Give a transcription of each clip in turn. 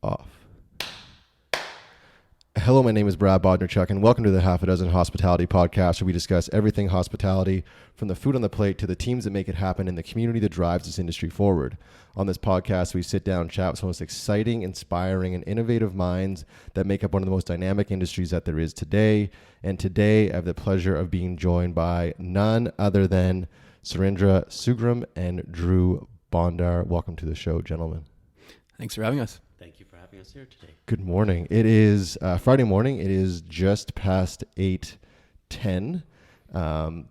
Off. Hello, my name is Brad Bodnerchuk, and welcome to the Half a Dozen Hospitality Podcast, where we discuss everything hospitality, from the food on the plate to the teams that make it happen and the community that drives this industry forward. On this podcast, we sit down and chat with some of the most exciting, inspiring, and innovative minds that make up one of the most dynamic industries that there is today. And today, I have the pleasure of being joined by none other than Surindra, Sugrim, and Drew Bondar. Welcome to the show, gentlemen. Thanks for having us. Thank you for having us here today. Good morning. It is Friday morning. It is just past 8:10.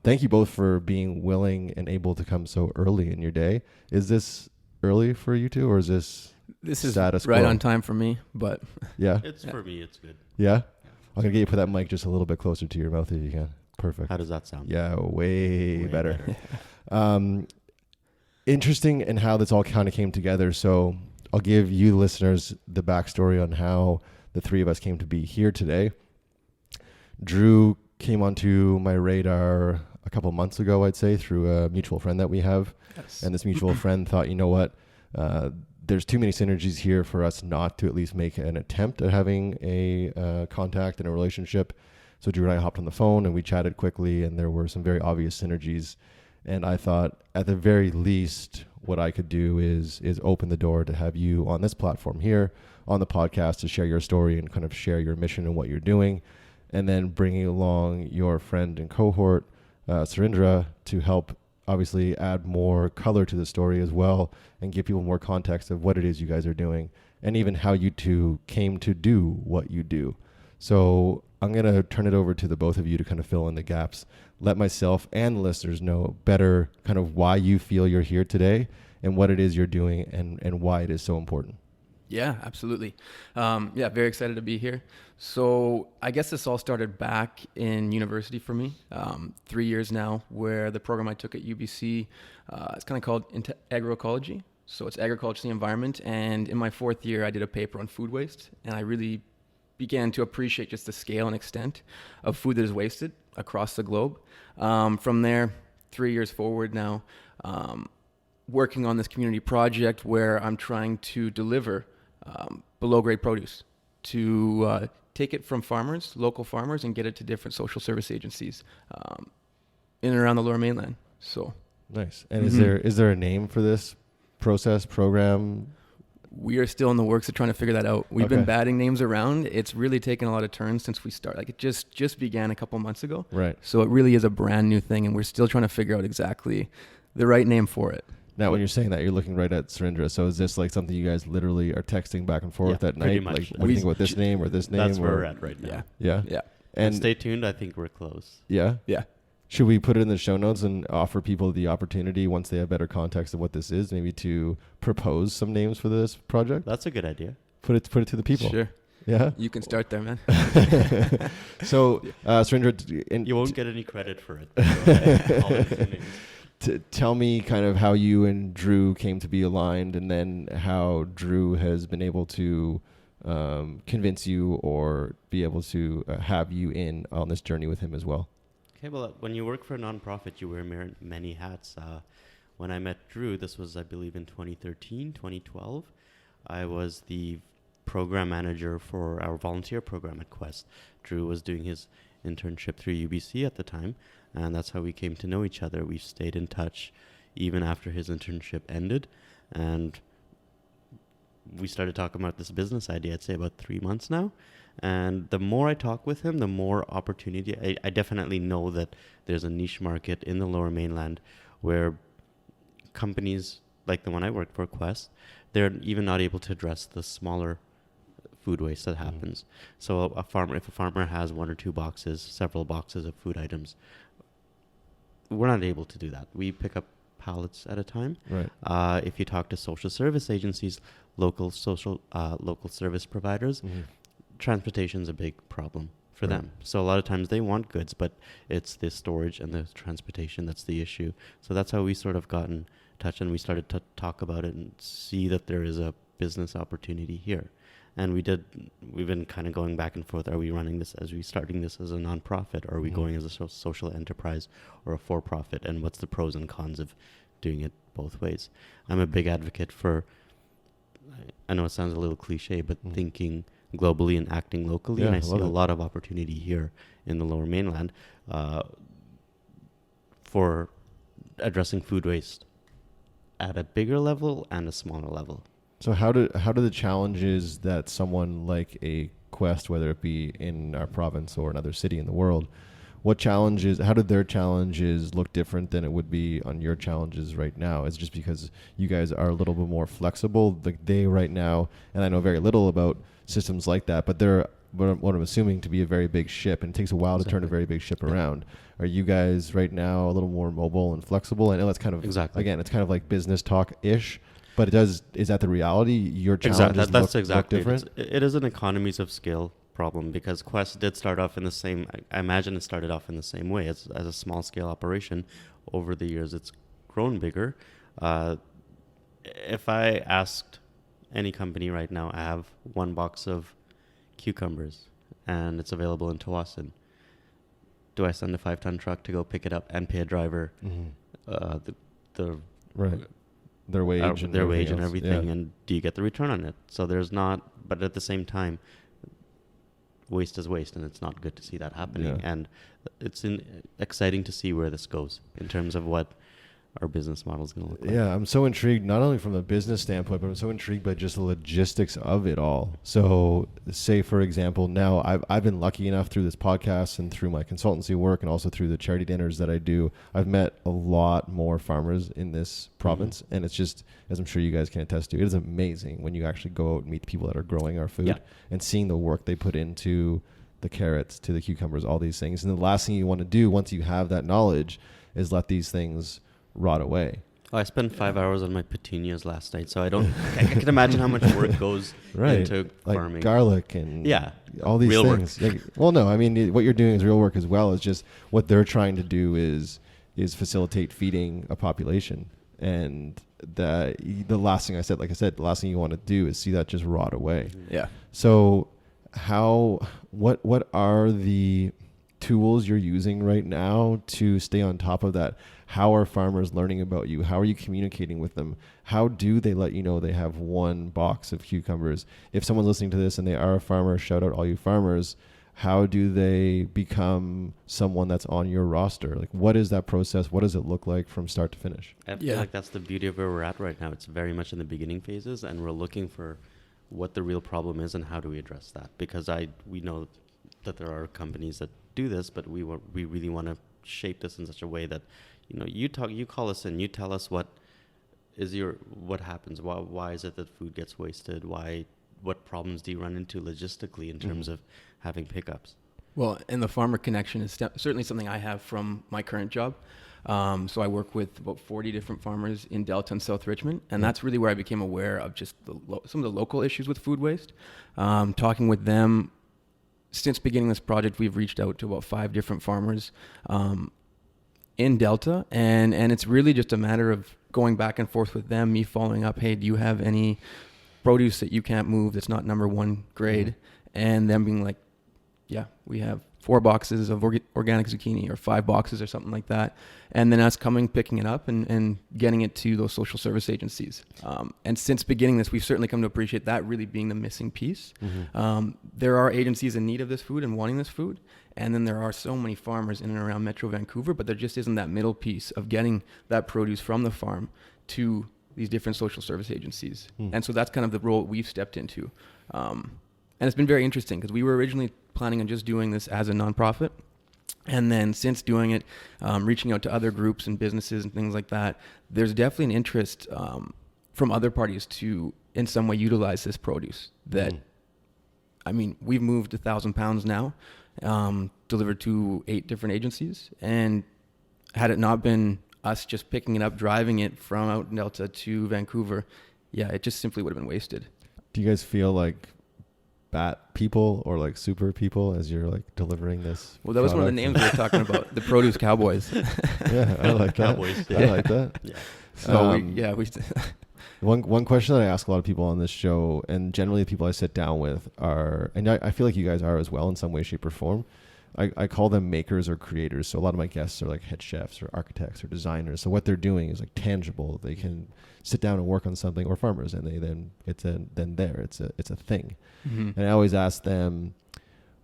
Thank you both for being willing and able to come so early in your day. Is this early for you two, or is this is right on time for me? But yeah, For me, it's good. yeah. I'm gonna get you to put that mic just a little bit closer to your mouth if you can. Perfect. How does that sound? Yeah, way better. Interesting in how this all kind of came together. So I'll give you listeners the backstory on how the three of us came to be here today. Drew came onto my radar a couple months ago, I'd say, through a mutual friend that we have. Yes. And this mutual friend thought, you know what, there's too many synergies here for us not to at least make an attempt at having a contact and a relationship. So Drew and I hopped on the phone and we chatted quickly, and there were some very obvious synergies. And I thought, at the very least, what I could do is open the door to have you on this platform here on the podcast to share your story and kind of share your mission and what you're doing, and then bringing along your friend and cohort, Surindra, to help obviously add more color to the story as well and give people more context of what it is you guys are doing and even how you two came to do what you do. So I'm going to turn it over to the both of you to kind of fill in the gaps. Let myself and the listeners know better kind of why you feel you're here today and what it is you're doing and why it is so important. Yeah, absolutely. Very excited to be here. So I guess this all started back in university for me, 3 years now, where the program I took at UBC, it's kind of called agroecology. So it's agriculture and the environment. And in my fourth year, I did a paper on food waste, and I really began to appreciate just the scale and extent of food that is wasted across the globe. From there, 3 years forward now, working on this community project where I'm trying to deliver below grade produce to take it from farmers, local farmers, and get it to different social service agencies in and around the Lower Mainland. So nice. And is there a name for this program? We are still in the works of trying to figure that out. We've been batting names around. It's really taken a lot of turns since we started. Like, it just began a couple months ago. Right. So it really is a brand new thing, and we're still trying to figure out exactly the right name for it. Now, when you're saying that, you're looking right at Surindra. So is this like something you guys literally are texting back and forth at night? Much. Like, what do you think about this name or this name? That's where we're at right now. Yeah. Yeah. And stay tuned. I think we're close. Yeah. Yeah. Should we put it in the show notes and offer people the opportunity, once they have better context of what this is, maybe to propose some names for this project? That's a good idea. Put it to the people. Sure. Yeah. You can start there, man. So, Surindra, and you won't get any credit for it. All the names. Tell me kind of how you and Drew came to be aligned, and then how Drew has been able to convince you or be able to have you in on this journey with him as well. Okay, well, when you work for a nonprofit, you wear many hats. When I met Drew, this was, I believe, in 2013, 2012. I was the program manager for our volunteer program at Quest. Drew was doing his internship through UBC at the time, and that's how we came to know each other. We stayed in touch even after his internship ended, and we started talking about this business idea, I'd say about 3 months now. And the more I talk with him, the more opportunity. I definitely know that there's a niche market in the Lower Mainland where companies like the one I work for, Quest, they're even not able to address the smaller food waste that happens. So if a farmer has one or two boxes, several boxes of food items, we're not able to do that. We pick up pallets at a time. Right. If you talk to social service agencies, local service providers, transportation is a big problem for them. So a lot of times they want goods, but it's the storage and the transportation that's the issue. So that's how we sort of got in touch, and we started to talk about it and see that there is a business opportunity here. And we've been kind of going back and forth. Are we starting this as a nonprofit? Or are we going as a social enterprise or a for-profit? And what's the pros and cons of doing it both ways? I'm a big advocate for I know it sounds a little cliche, but thinking globally and acting locally. And I see a lot of opportunity here in the Lower Mainland for addressing food waste at a bigger level and a smaller level. So how do the challenges that someone like a Quest, whether it be in our province or another city in the world, how did their challenges look different than it would be on your challenges right now? It's just because you guys are a little bit more flexible. Like they right now, and I know very little about systems like that, but they're what I'm assuming to be a very big ship, and it takes a while to turn a very big ship around. Are you guys right now a little more mobile and flexible? I know that's kind of, again, it's kind of like business talk-ish, but is that the reality? Your challenges look different? It is an economies of scale problem, because Quest did start off in the same, I imagine it started off in the same way as a small scale operation. Over the years, it's grown bigger. If I asked any company right now, I have one box of cucumbers and it's available in Tawasin, do I send a 5-ton truck to go pick it up and pay a driver their wage and everything? Yeah. And do you get the return on it? So there's not, but at the same time, waste is waste, and it's not good to see that happening. Yeah. And it's exciting to see where this goes in terms of what our business model is going to look like. Yeah, I'm so intrigued, not only from a business standpoint, but I'm so intrigued by just the logistics of it all. So say, for example, now I've been lucky enough through this podcast and through my consultancy work and also through the charity dinners that I do, I've met a lot more farmers in this province. And it's just, as I'm sure you guys can attest to, it is amazing when you actually go out and meet people that are growing our food and seeing the work they put into the carrots, to the cucumbers, all these things. And the last thing you want to do once you have that knowledge is let these things rot away. I spent 5 hours on my petunias last night, so I can imagine how much work goes into farming. Like garlic and all these real things. Like, well, no, I mean, what you're doing is real work as well. It's just what they're trying to do is facilitate feeding a population. And the last thing the last thing you want to do is see that just rot away. Yeah. So what are the tools you're using right now to stay on top of that? How are farmers learning about you? How are you communicating with them? How do they let you know they have one box of cucumbers? If someone's listening to this and they are a farmer, shout out all you farmers. How do they become someone that's on your roster? Like, what is that process? What does it look like from start to finish? I feel like that's the beauty of where we're at right now. It's very much in the beginning phases, and we're looking for what the real problem is and how do we address that. Because we know that there are companies that do this, but we really want to shape this in such a way that, you call us in, you tell us what happens, why is it that food gets wasted, what problems do you run into logistically in terms of having pickups? Well, and the farmer connection is certainly something I have from my current job. So I work with about 40 different farmers in Delta and South Richmond, and that's really where I became aware of just some of the local issues with food waste. Talking with them, since beginning this project, we've reached out to about 5 different farmers in Delta, and it's really just a matter of going back and forth with them, me following up, hey, do you have any produce that you can't move that's not number 1 grade? And them being like, yeah, we have 4 boxes of organic zucchini or 5 boxes or something like that. And then us picking it up and getting it to those social service agencies. And since beginning this, we've certainly come to appreciate that really being the missing piece. There are agencies in need of this food and wanting this food. And then there are so many farmers in and around Metro Vancouver, but there just isn't that middle piece of getting that produce from the farm to these different social service agencies. And so that's kind of the role we've stepped into. And it's been very interesting because we were originally planning on just doing this as a nonprofit. And then since doing it, reaching out to other groups and businesses and things like that, there's definitely an interest from other parties to in some way utilize this produce that, I mean, we've moved 1,000 pounds now, delivered to 8 different agencies. And had it not been us just picking it up, driving it from out in Delta to Vancouver, it just simply would have been wasted. Do you guys feel like bat people or like super people as you're like delivering this? Well, that was one of the names we were talking about, the Produce Cowboys. Yeah, I like that. Cowboys. I like that. Yeah. So we one question that I ask a lot of people on this show, and generally the people I sit down with are, and I feel like you guys are as well in some way, shape, or form. I call them makers or creators. So a lot of my guests are like head chefs or architects or designers. So what they're doing is like tangible. They can sit down and work on something, or farmers, and it's a thing. Mm-hmm. And I always ask them,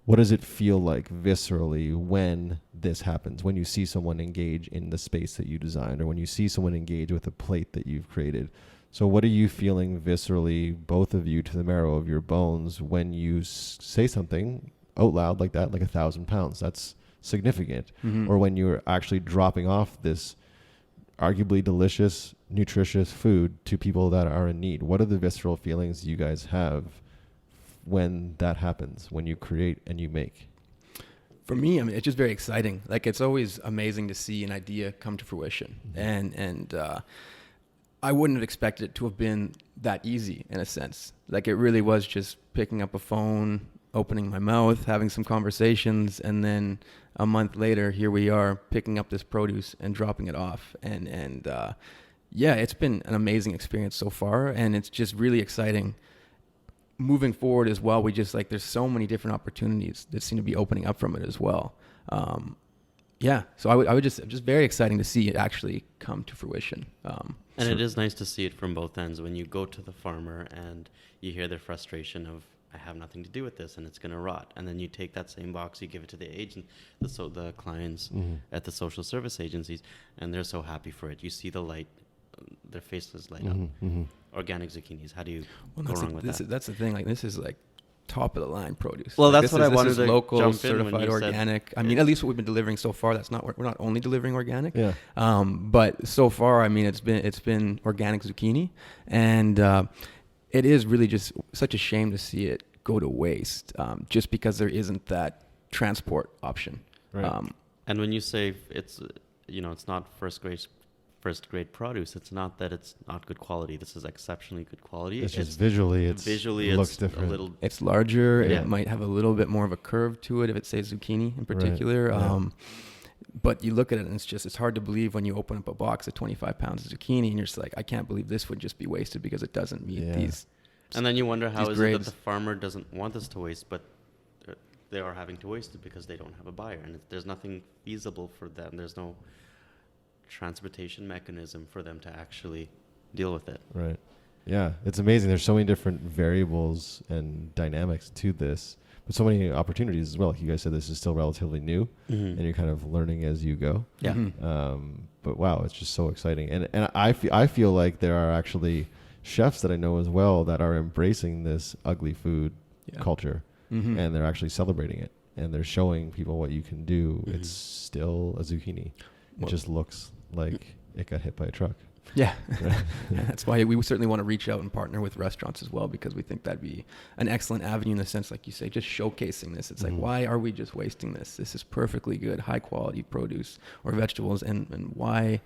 what does it feel like viscerally when this happens? When you see someone engage in the space that you designed, or when you see someone engage with a plate that you've created? So what are you feeling viscerally, both of you, to the marrow of your bones, when you say something out loud like that, like 1,000 pounds? That's significant. Mm-hmm. Or when you're actually dropping off this arguably delicious, nutritious food to people that are in need. What are the visceral feelings you guys have when that happens, when you create and you make? For me, I mean, it's just very exciting. Like, it's always amazing to see an idea come to fruition. Mm-hmm. And I wouldn't have expected it to have been that easy, in a sense. Like, it really was just picking up a phone, opening my mouth, having some conversations, and then a month later, here we are picking up this produce and dropping it off. And yeah, it's been an amazing experience so far, and it's just really exciting moving forward as well. There's so many different opportunities that seem to be opening up from it as well. Yeah, so I would just very exciting to see it actually come to fruition. And it is nice to see it from both ends. When you go to the farmer and you hear their frustration of, I have nothing to do with this and it's going to rot. And then you take that same box, you give it to the agent, the clients at the social service agencies, and they're so happy for it. You see the light, their faces light up. Organic zucchinis, how do you go wrong with that? That's the thing. Like, this is like top of the line produce. Well, like, that's what I wanted to local, jump in certified, when you organic. I mean, at least what we've been delivering so far. We're not only delivering organic. Yeah. But so far, I mean, it's been organic zucchini, and it is really just such a shame to see it go to waste, just because there isn't that transport option. Right. And when you say it's not first grade produce, it's not that it's not good quality. This is exceptionally good quality. It's just visually it looks different. A little, it's larger. Yeah. It might have a little bit more of a curve to it if it says zucchini in particular. Right. Yeah. But you look at it and it's hard to believe when you open up a box of 25 pounds of zucchini and you're just like, I can't believe this would just be wasted because it doesn't meet these. And then you wonder, how is it that grades. the farmer doesn't want this to waste, but they are having to waste it because they don't have a buyer, and there's nothing feasible for them. There's no transportation mechanism for them to actually deal with it. Right. Yeah, it's amazing. There's so many different variables and dynamics to this, but so many opportunities as well. Like you guys said, this is still relatively new, and you're kind of learning as you go. Yeah. But wow, it's just so exciting. And I feel like there are actually chefs that I know as well that are embracing this ugly food culture, and they're actually celebrating it, and they're showing people what you can do. It's still a zucchini. It just looks like it got hit by a truck. Yeah. Yeah, that's why we certainly want to reach out and partner with restaurants as well, because we think that'd be an excellent avenue in the sense, like you say, just showcasing this. It's like, why are we just wasting this? This is perfectly good, high quality produce or vegetables, and why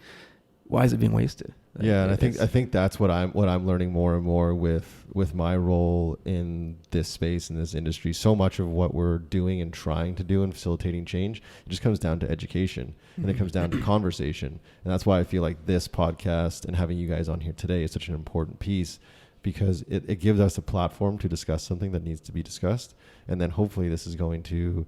is it being wasted? Like, yeah, and I think that's what I'm learning more and more with my role in this space, in this industry. So much of what we're doing and trying to do and facilitating change, it just comes down to education, and it comes down to conversation. And that's why I feel like this podcast and having you guys on here today is such an important piece, because it gives us a platform to discuss something that needs to be discussed. And then hopefully this is going to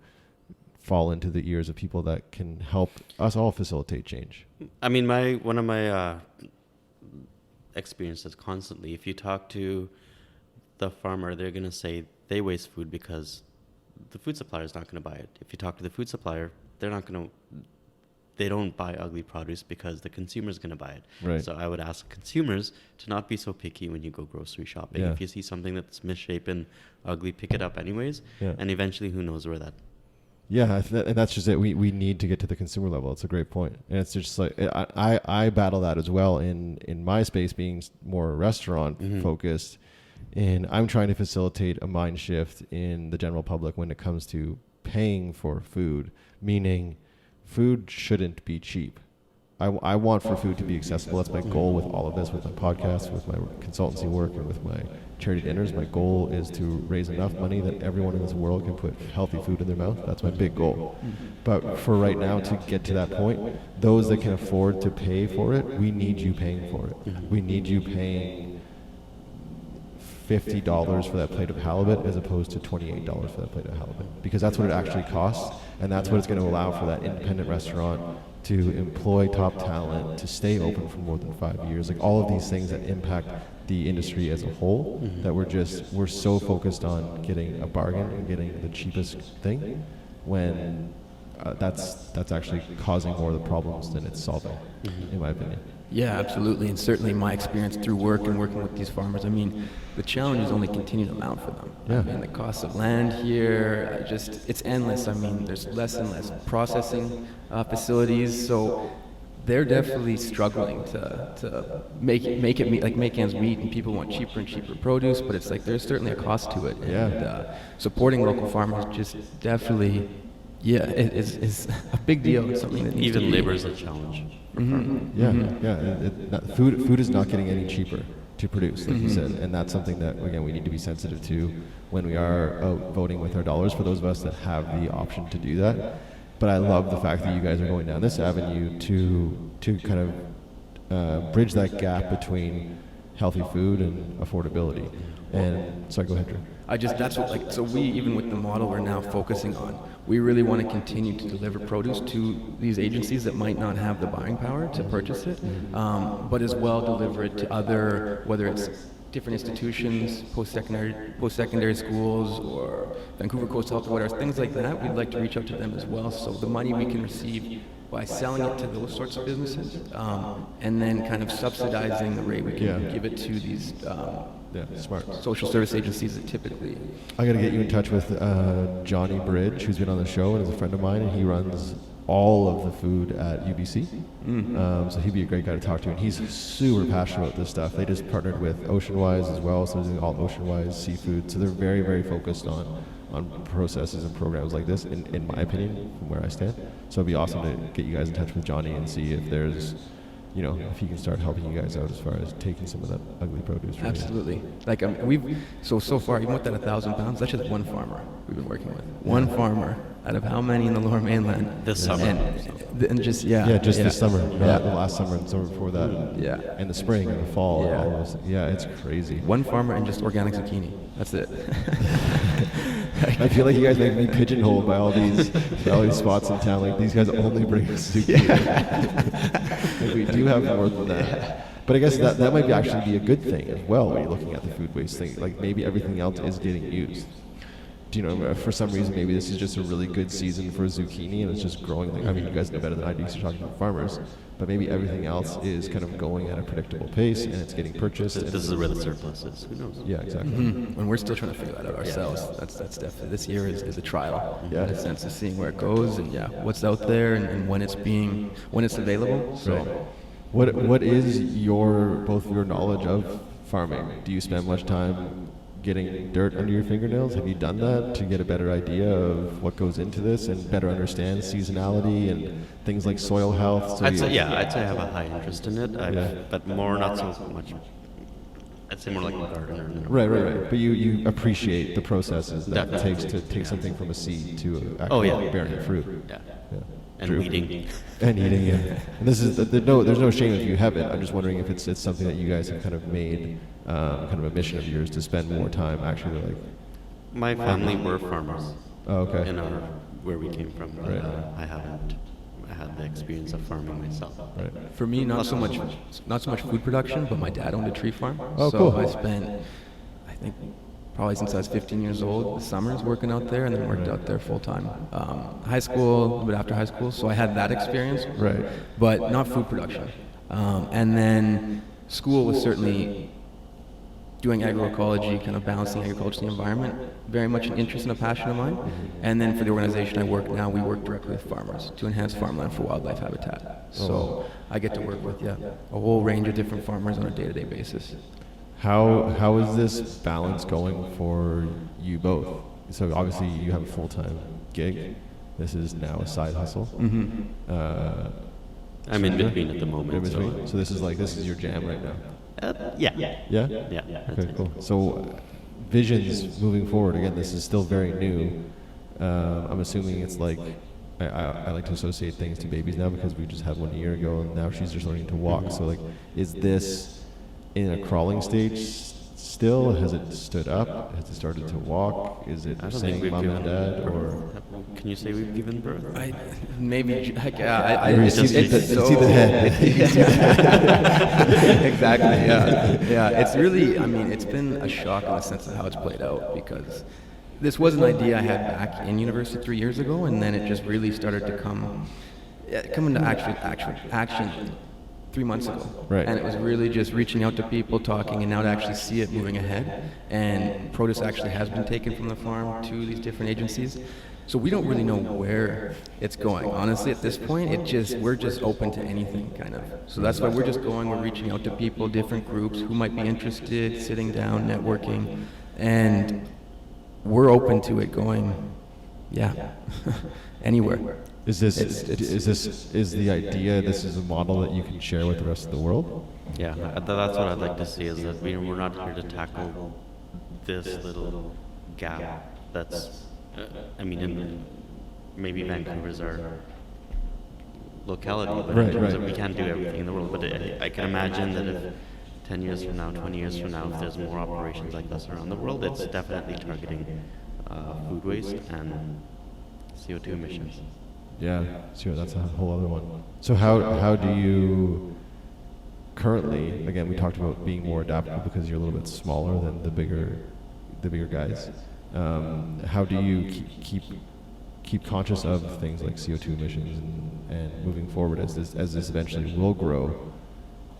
fall into the ears of people that can help us all facilitate change. I mean, one of my experiences constantly, if you talk to the farmer, they're going to say they waste food because the food supplier is not going to buy it. If you talk to the food supplier, they don't buy ugly produce because the consumer is going to buy it. Right. So I would ask consumers to not be so picky when you go grocery shopping. Yeah. If you see something that's misshapen, ugly, pick it up anyways. Yeah. And eventually, who knows where that. Yeah, and that's just it. We need to get to the consumer level. It's a great point. And it's just like, I battle that as well in my space, being more restaurant focused. And I'm trying to facilitate a mind shift in the general public when it comes to paying for food, meaning food shouldn't be cheap. I want for food to be accessible. That's my goal with all of this, with my podcast, with my consultancy work, and with my charity dinners. My goal is to raise enough money that everyone in this world can put healthy food in their mouth. That's my big goal. But for right now, to get to that point, those that can afford to pay for it, we need you paying for it. We need you paying $50 for that plate of halibut as opposed to $28 for that plate of halibut, because that's what it actually costs, and that's what it's going to allow for that independent restaurant to employ top talent, to stay open for more than 5 years. Like all of these things that impact the industry as a whole, that we're so focused on getting a bargain and getting the cheapest thing, when that's actually causing more of the problems than it's solving, in my opinion. Yeah, absolutely. And certainly my experience through work and working with these farmers, I mean, the challenges only continue to mount for them. Yeah. I mean, the cost of land here, it's endless. I mean, there's less and less processing facilities. So they're definitely struggling to make ends meet, and people want cheaper and cheaper produce, but it's like there's certainly a cost to it. And supporting local farmers just definitely, it is a big deal. It's something that needs Even to be. labor is a challenge. Food is not getting any cheaper to produce, like you said, and that's something that, again, we need to be sensitive to when we are out voting with our dollars, for those of us that have the option to do that. But I love the fact that you guys are going down this avenue to kind of bridge that gap between healthy food and affordability. And sorry, go ahead, Drew. So we, even with the model we're now focusing on, we really want to continue to deliver produce to these agencies that might not have the buying power to purchase it, but as well deliver it to other, whether it's different institutions, post-secondary schools, or Vancouver Coastal Health, or whatever, things like that. We'd like to reach out to them as well. So the money we can receive by selling it to those sorts of businesses, and then kind of subsidizing the rate we can give it to these smart social service agencies that typically. I got to get you in touch with Johnny Bridge, who's been on the show and is a friend of mine, and he runs all of the food at UBC. So he'd be a great guy to talk to, and he's super passionate about this stuff. They just partnered with Oceanwise as well, so they're doing all Oceanwise seafood. So they're very, very focused on processes and programs like this, in my opinion, from where I stand. So it'd be awesome to get you guys in touch with Johnny and see if there's, if he can start helping you guys out as far as taking some of that ugly produce. Absolutely. Like we've so far, even with that 1,000 pounds, that's just one farmer we've been working with. One farmer out of how many in the Lower Mainland? This summer. And just this summer, not the last summer and summer before that. And the spring and the fall. Yeah. All those, it's crazy. One farmer and just organic zucchini. That's it. I feel like you guys make me pigeonholed by all these spots in town. Like, these guys only bring us zucchini. Like, we do have more than that. But I guess that might actually be a good thing as well when you're looking at the food waste thing. Like, maybe everything else is getting used. For some reason, maybe this is just a really good season for zucchini, and it's just growing. Like, I mean, you guys know better than I do because you're talking about farmers. But maybe everything else is kind of going at a predictable pace, and it's getting purchased. This is where the surplus is. Who knows? Yeah, exactly. And we're still trying to figure that out ourselves. That's definitely, this year is a trial in a sense of seeing where it goes and what's out there and when it's available. So, right. What is both your knowledge of farming? Do you spend much time getting dirt under your fingernails? Have you done that to get a better idea of what goes into this and better understand seasonality and things like soil health? I'd say I have a high interest in it, but not so much. I'd say more like a gardener. Right. But you appreciate the processes that it takes to take something from a seed to actually bearing fruit. Yeah. And eating. And eating, And this is there's no shame if you haven't. I'm just wondering if it's something that you guys have kind of made kind of a mission of yours to spend more time actually like. My family were farmers. Oh, okay. In where we came from. Right. I haven't had the experience of farming myself. Right. For me, not so much food production, but my dad owned a tree farm. Oh, so cool. I spent, I think, probably since I was 15 years old, the summers working out there, and then worked out there full time. High school, a little bit after high school, so I had that experience. Right. But not food production. And then school was certainly doing agroecology, kind of balancing agriculture and the environment, very much an interest and a passion of mine. And then for the organization I work now, we work directly with farmers to enhance farmland for wildlife habitat. So I get to work with a whole range of different farmers on a day-to-day basis. How is this balance going for you both? So obviously you have a full-time gig. This is now a side hustle. I'm in between at the moment. In between. So this is your jam right now. Yeah. Okay, cool. So visions moving forward. Again, this is still very new. I'm assuming it's like I like to associate things to babies now because we just had one a year ago and now she's just learning to walk. So like, is this in a crawling stage still? Has it stood up? Has it started to walk? Is it I don't think saying we've mom given and dad? Or Can you say we've given birth? Maybe like, you see it's the head. Exactly. Yeah. It's really. I mean, it's been a shock in the sense of how it's played out, because this was an idea I had back in university 3 years ago, and then it just really started to come into action 3 months ago. Right. And it was really just reaching out to people, talking, and now to actually see it moving ahead. And produce actually has been taken from the farm to these different agencies. So we don't really know where it's going. Honestly, at this point, we're just open to anything, kind of. So that's why we're just going. We're reaching out to people, different groups who might be interested, sitting down, networking, and we're open to it going, anywhere. is the idea? This is a model that you can share with the rest of the world? Yeah, that's what I'd like to see, is that we're not here to tackle this little gap that's, maybe Vancouver's our locality, but in terms of we can't do everything in the world. But I can imagine that if 10 years from now, 20 years from now, if there's more operations like this around the world, it's definitely targeting food waste and CO2 emissions. Yeah, sure. That's a whole other one. So how do you currently? Again, we talked about being more adaptable because you're a little bit smaller than the bigger guys. How do you keep conscious of things like CO2 emissions and moving forward as this eventually will grow?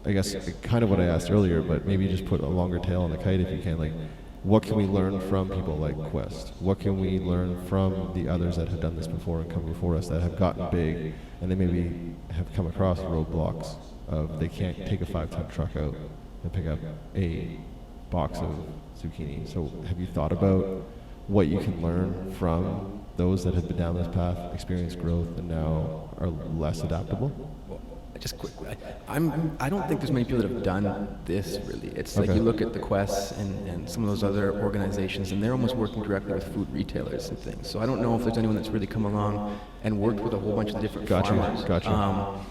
I guess kind of what I asked earlier, but maybe just put a longer tail on the kite if you can. Like, what can we learn from people like Quest? What can we learn from the others that have done this before and come before us, that have gotten big and they maybe have come across roadblocks of they can't take a 5-ton truck out and pick up a box of zucchini? So have you thought about what you can learn from those that have been down this path, experienced growth, and now are less adaptable? Just quick, I don't think there's many people that have done this really. It's like you look at the Quests and some of those other organizations, and they're almost working directly with food retailers and things. So I don't know if there's anyone that's really come along and worked with a whole bunch of different farmers. Gotcha.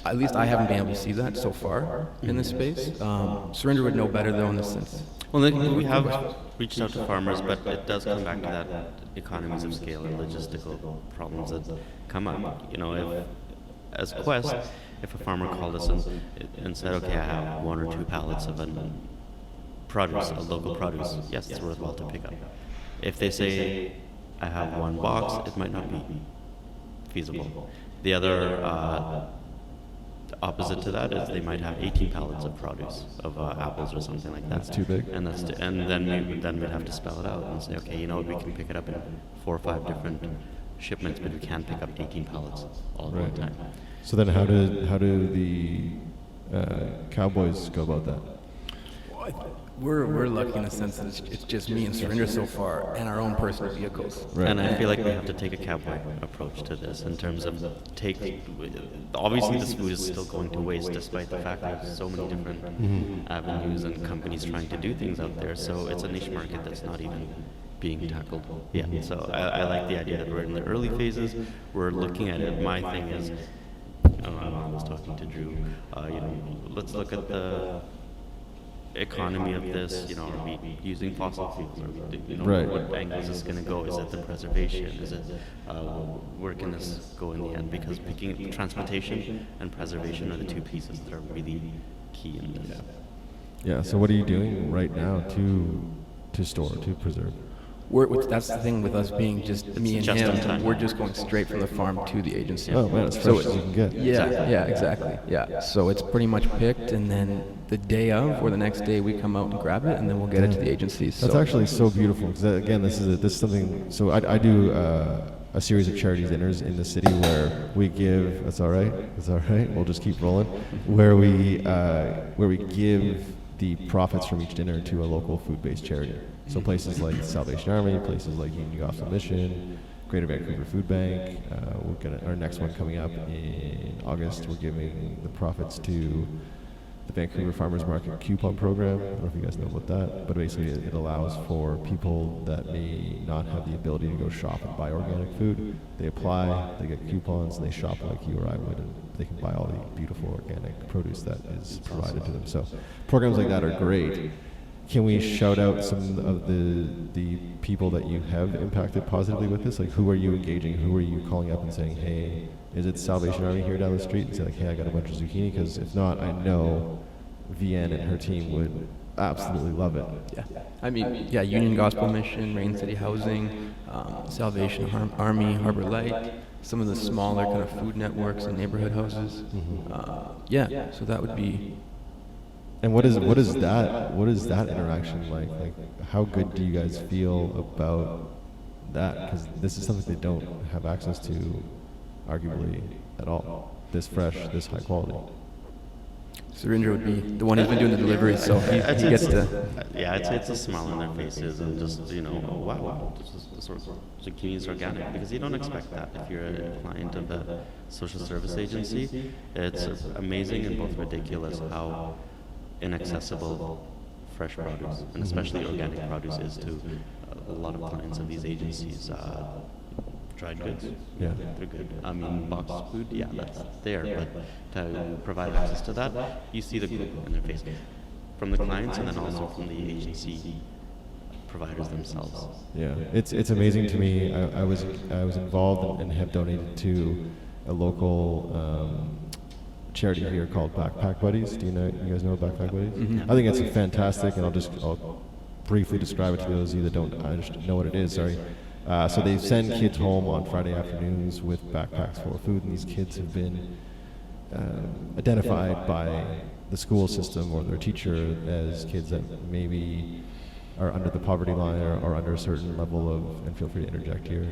At least I haven't been able to see that so far in this space. Surindra would know better though in this sense. Well, we have reached out to farmers, but it does come back to that economies of scale and logistical problems that come up. As Quest, if a farmer called us and said, okay, I have 1 or 2 pallets of a local produce, yes, it's worthwhile to pick up. If they say, I have 1 box, it might not be feasible. The other opposite to that is they might have 18 pallets of produce, of apples or something like that. That's too big. And then we'd have to spell it out and say, okay, we can pick it up in 4 or 5 different shipments, but we can't pick up 18 pallets all at one time. So then how do the Cowboys go about that? We're lucky in the sense that it's just me and Surindra so far, and our own personal vehicles. Right. And I feel like we have to take a cowboy approach to this in terms of obviously this food is still going to waste, despite the fact that there's so many different avenues and companies trying to do things out there. So it's a niche market that's not even being tackled yet. So I like the idea that we're in the early phases. We're looking at it. My thing is, I was talking to Drew. Let's look at the economy of this. Are we using fossil fuels? What angle is this going to go? Is it the preservation? Is it where can this go in the end? Because picking transportation and preservation are the 2 pieces that are really key in this. Yeah. So what are you doing right now to store, to preserve? That's the thing with us being just me and him. We're just going straight from the farm to the agency. Oh man, as fresh as you can get. Yeah, exactly. Yeah. So it's pretty much picked, and then the day of or the next day we come out and grab it, and then we'll get it to the agencies. That's actually so beautiful. Because again, this is something. So I do a series of charity dinners in the city where we give. That's all right. We'll just keep rolling. Where we give the profits from each dinner to a local food-based charity. So places like Salvation Army, places like Union Gospel Mission, Greater Vancouver Food Bank. We'll get our next one coming up in August. We're giving the profits to the Vancouver Farmers Market coupon program. I don't know if you guys know about that, but basically it allows for people that may not have the ability to go shop and buy organic food. They apply, they get coupons, and they shop like you or I would, and they can buy all the beautiful organic produce that is provided to them. So programs like that are great. can we shout out some of the people that you have impacted positively with this? Like, who are you engaging? Who are you calling up and saying, hey, is it Salvation Army here down the street? And say like, hey, I got a bunch of zucchini. Because if not, I know Vienne and her team would absolutely love it. Yeah, I mean, yeah, Union Gospel Mission, Rain City Housing, Salvation Army, Harbor Light, some of the smaller kind of food networks and neighborhood houses. Yeah, so that would be. And what is that interaction like? Like, how good do you guys feel about that? Because this is something they don't have access to, arguably, at all. This fresh, this high quality. Surindra would be the one who's been doing the delivery, so he gets to. Yeah, I'd say it's a smile on their faces and just, oh, wow, this zucchini is organic, because you don't expect that if you're a client of a social service agency. It's amazing and both ridiculous how inaccessible fresh produce, and especially organic produce, is to a lot of clients of these agencies. Dried goods, yeah, they're good. I mean, boxed food, yeah, that's there, but to provide access to that, you see the glow in their face from the clients, and then also from the agency providers themselves. Yeah, it's amazing to me. I was involved and have donated to a local charity here called Backpack Buddies. Do you guys know Backpack Buddies? Mm-hmm. I think it's fantastic, and I'll briefly describe it to those of you that don't know what it is. Sorry. So they send kids home on Friday afternoons with backpacks full of food, and these kids have been identified by the school system or their teacher as kids that maybe are under the poverty line or under a certain level of, and feel free to interject here,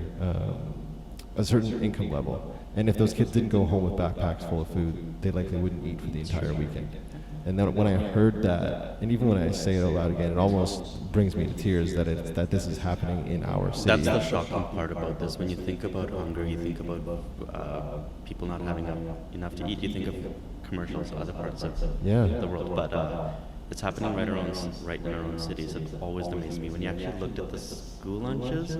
a certain income level. And if those kids didn't go home with backpacks full of food, they likely wouldn't eat for the entire weekend. And then when I heard that, and even when I say it out loud again, it almost brings me to tears that this is happening in our city. That's the shocking part about this. When you think about hunger, you think about people not having enough to eat. You think of commercials, other parts of the world, but it's happening right in our own cities. It always amazed me when you actually looked at the school lunches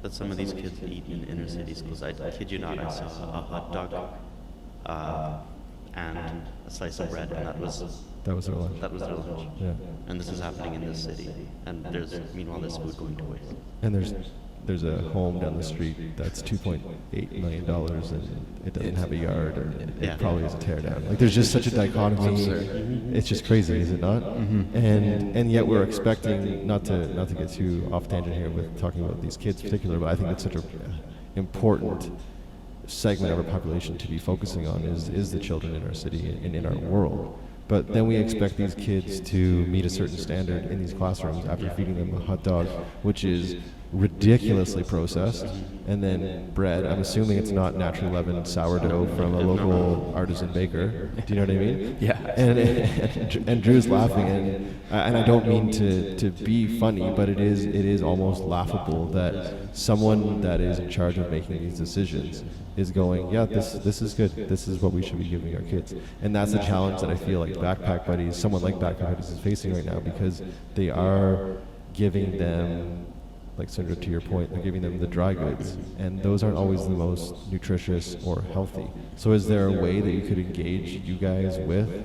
that some of these kids eat in inner city schools. I kid you not, I saw a hot dog and a slice of bread, and that was their lunch. That was their lunch. Yeah. And this is happening in this city. And meanwhile there's food going to waste. And there's a home down the street that's $2.8 million, and it doesn't have a yard, or it probably is a tear down. Like, there's just such a dichotomy. It's just crazy, is it not? Mm-hmm. And yet we're expecting, not to get too off tangent here with talking about these kids in particular, but I think it's such an important segment of our population to be focusing on is the children in our city and in our world. But then we expect these kids to meet a certain standard in these classrooms after feeding them a hot dog, which is ridiculously processed, and then bread. I'm assuming it's not naturally leavened sourdough from a local artisan baker. Do you know what I mean? Yeah. And Drew's laughing, and I don't mean to be funny, but it is almost laughable that someone that is in charge of making these decisions is going, yeah, this is good. This is what we should be giving our kids. And that's the challenge that I feel like Backpack Buddies, someone like Backpack Buddies is facing right now, because they are giving them, like Sandra, to your point, they're giving them the dry goods, and those aren't always the most nutritious or healthy. So is there a way that you could engage you guys with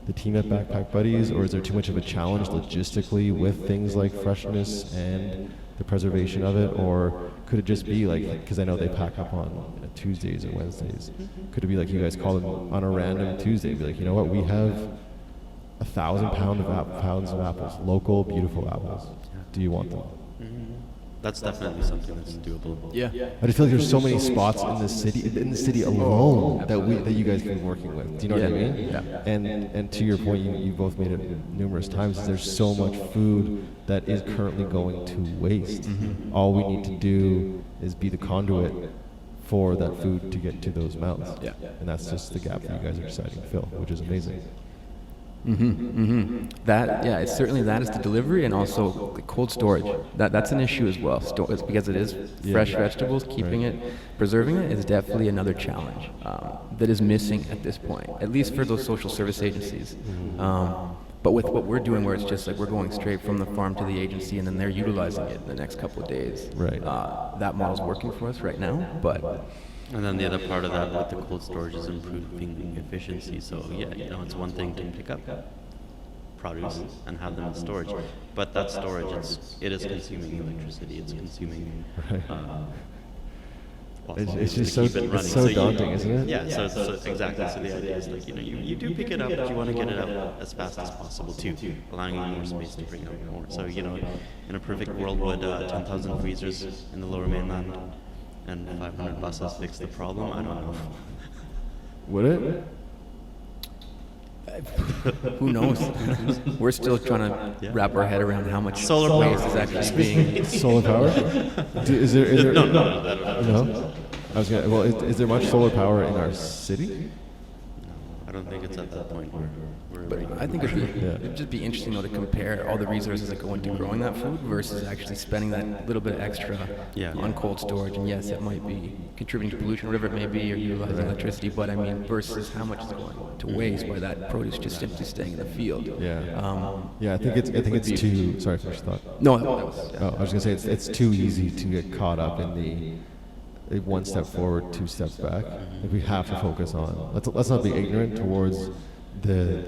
the team at Backpack Buddies, or is there too much of a challenge logistically with things like freshness and the preservation of it, or could it just be like, because I know they pack up on Tuesdays or Wednesdays, could it be like you guys call them on a random Tuesday, be like, you know what, we have 1,000 pounds of apples, local, beautiful apples. Do you want them? That's definitely something that's doable. Yeah. I just feel like there's so many spots in the city alone that you guys can be working with. Do you know what I mean? Yeah. And to your point, you both made it numerous times. There's so much food that is currently going to waste. Mm-hmm. All we need to do is be the conduit for that food to get to those mouths. Yeah. And that's just the gap that you guys are deciding to fill, which is amazing. Mm-hmm, mm-hmm. It's certainly that is the delivery, and also the cold storage. That's an issue as well. It's because it is fresh vegetables. Keeping it, preserving it is definitely another challenge that is missing at this point, at least for those social service agencies. But with what we're doing, where it's just like we're going straight from the farm to the agency, and then they're utilizing it in the next couple of days. Right. That model's working for us right now, but. And then the other part of that with the cold storage is improving efficiency. So it's one thing to pick up produce and have them in storage. But that storage, it is consuming electricity. It's consuming. It's just so it's so daunting, isn't it? Yeah. So exactly. So the idea is like you do pick it up, but you want to get it out as fast as possible too, allowing you more space to bring out more. So in a perfect world, would 10,000 freezers in the Lower Mainland and 500 buses fix the problem? I don't know. Would it? Who knows? We're still trying to wrap our head around how much Solar waste power is actually being. Solar power? Is there No. I was gonna. Well, is there much solar power in our city? I don't think it's at that point where we're But ready. I think it'd just be interesting though to compare all the resources that go into growing that food versus actually spending that little bit extra on cold storage. And yes, it might be contributing to pollution, whatever it may be, or utilizing electricity. But I mean, versus how much is going to waste by that produce just simply staying in the field. Yeah. I think it's too. Sorry, finish the thought. No, that was. Oh, I was gonna say it's too easy to get caught up in the one step forward, two steps back. Like we have to focus on. Let's not be ignorant towards the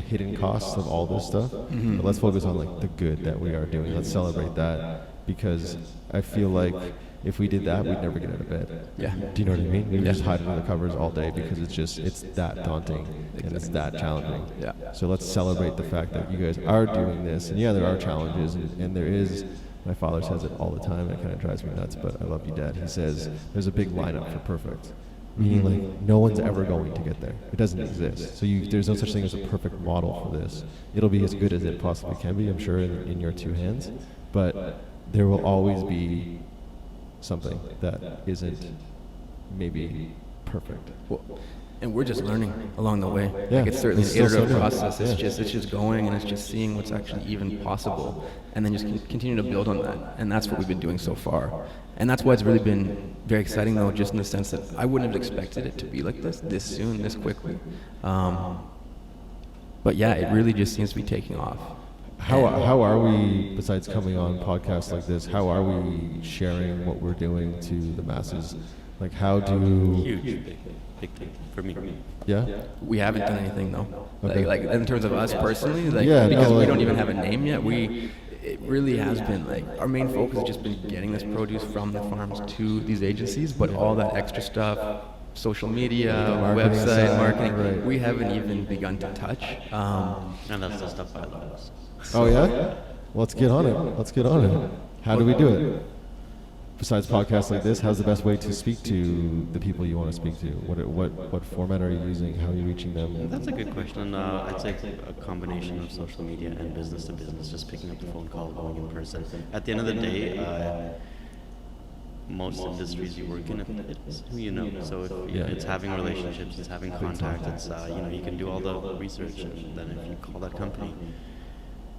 hidden costs of all this stuff. But let's focus on like the good that we are doing. Let's celebrate that, because I feel like if we did that, we'd never get out of bed. Yeah. Do you know what I mean? We'd just hide under the covers all day because it's that daunting and it's that challenging. Yeah. So let's celebrate the fact that you guys are doing this. And yeah, there are challenges, and there is. My father says it all the time, and it kind of drives me nuts, but I love you, Dad. He says there's a big lineup for perfect, meaning like no one's ever going to get there. It doesn't exist. So there's no such thing as a perfect model for this. It'll be as good as it possibly can be, I'm sure, in your two hands, but there will always be something that isn't maybe perfect. Well, and we're just learning along the way. Yeah, Like it's certainly it's an still iterative so new. process. It's just going, and it's just seeing what's actually even possible, and then just continue to build on that. And that's what we've been doing so far. And that's why it's really been very exciting, though, just in the sense that I wouldn't have expected it to be like this soon, this quickly. But yeah, it really just seems to be taking off. How are we, besides coming on podcasts like this, how are we sharing what we're doing to the masses? Like how do... Huge, big thing for me. Yeah? We haven't done anything though. Okay. Like in terms of us personally, because we don't even have a name yet. It really has been like our main focus has just been getting this produce from the farms to these agencies, but all that extra stuff, social media, marketing website, side, marketing, right. we haven't even begun to touch. And that's the stuff I love. Oh yeah? Let's get on it. How do we do it? Besides podcasts like this, how's the best way to speak to the people you want to speak to? What format are you using? How are you reaching them? That's a good question. I'd say a combination of social media and business to business, just picking up the phone call, going in person. At the end of the day, most industries you work in, it's who you know. So it's having relationships, it's having contact. It's you can do all the research, and then if you call that company,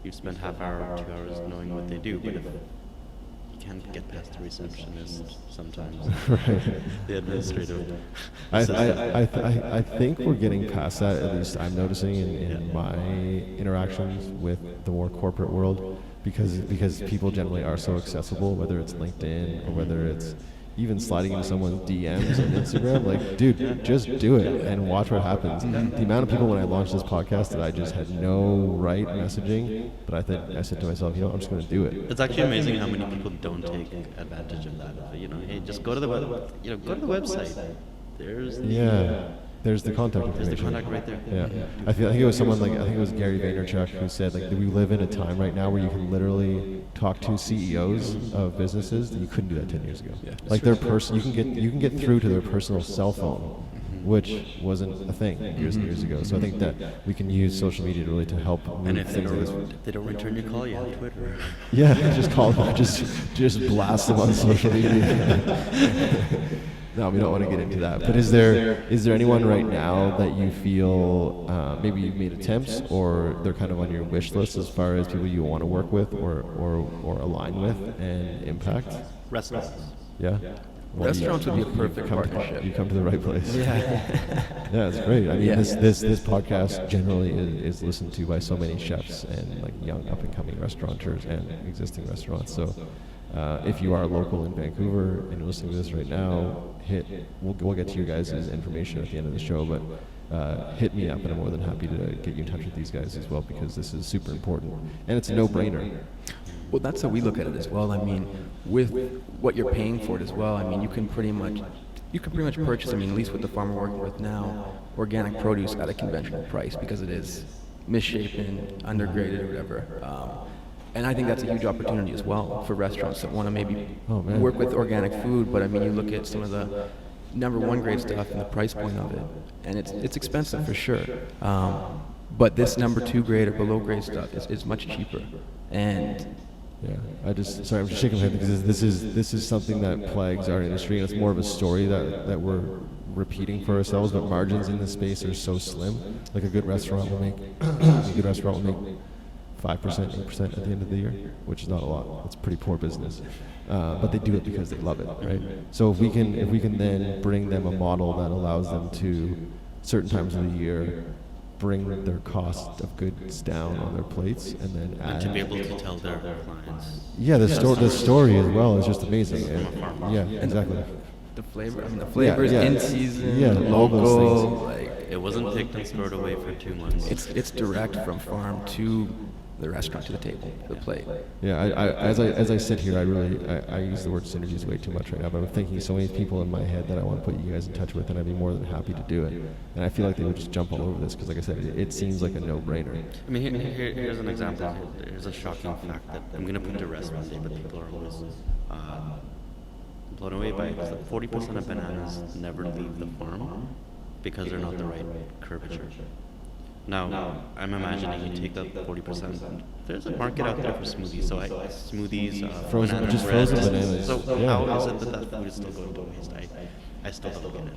you've spent half hour, 2 hours knowing what they do. But if you can't get past the receptionist sometimes, Right. the administrative. I think we're getting past that. At least I'm noticing in my interactions with the more corporate world, because people generally are so accessible, whether it's LinkedIn or whether it's even sliding into someone's DMs on Instagram. Like, dude, just do it and watch what happens. The amount of people when I launched this podcast that I just had no right messaging, but I said to myself, I'm just going to do it. It's actually amazing how many people don't take advantage of that. Hey, just go to the website. There's the contact information. There's the contact right there. Yeah. I think it was someone I think it was Gary Vaynerchuk who said like we live in a time right now where you can literally talk to CEOs of businesses that you couldn't do that 10 years ago. Like their person, you can get through to their personal cell phone, which wasn't a thing years and years ago. So I think that we can use social media really to help move And if things like this. they don't return your call, you have Twitter. Yeah, just call them, just blast them on social media. No, we don't want to get into that. But is there anyone right now that you feel maybe you've made attempts or they're kind of on your wish list as far as people you want to work with or align with and impact? Restaurants. Yeah. Well, Restaurants would be a perfect partnership. You come to the right place. Yeah. Yeah, it's great. I mean, Yeah. this podcast generally is listened to by so many chefs and like young up and coming restaurateurs and existing restaurants. So if you are local in Vancouver and you're listening to this right now, we'll get to your guys' information at the end of the show, but hit me up, and I'm more than happy to get you in touch with these guys as well, because this is super important, and it's a no-brainer. Well, that's how we look at it as well. I mean, with what you're paying for it as well, I mean, you can pretty much purchase, I mean, at least with the farm we're working with now, organic produce at a conventional price, because it is misshapen, undergraded, or whatever. And I think that's a huge opportunity as well for restaurants that want to maybe work with organic food. But I mean, you look at some of the number one grade stuff and the price point of it, and it's expensive for sure. But this number two grade or below grade stuff is much cheaper. And yeah, I'm just shaking my head, because this is something that plagues our industry, and it's more of a story that we're repeating for ourselves. But margins in this space are so slim. Like a good restaurant will make 5%, 8% at the end of the year, which is not a lot. It's pretty poor business, but they do it because they love it, right? So if we can then bring them a model that allows them to, certain times of the year, bring their cost of goods down on their plates, and then add, and to be able to tell their clients. Yeah, the story as well is just amazing. Yeah, exactly. The flavors in season, all those local. things. Like, It wasn't picked and stored away for 2 months. it's direct from farm to the restaurant, to the table, to the plate. Yeah, as I sit here, I use the word synergies way too much right now, but I'm thinking so many people in my head that I want to put you guys in touch with, and I'd be more than happy to do it. And I feel like they would just jump all over this, because, like I said, it seems like a no-brainer. I mean, here's an example. Here's a shocking fact that I'm going to put to rest one day, but people are always blown away by it. 40% of bananas never leave the farm because they're not the right curvature. Now, I'm imagining you take that 40%. There's a market out there for smoothies. So smoothies, Frozen, banana just bread. frozen bananas. So Yeah. how is it that food is still going to waste? I still don't get it.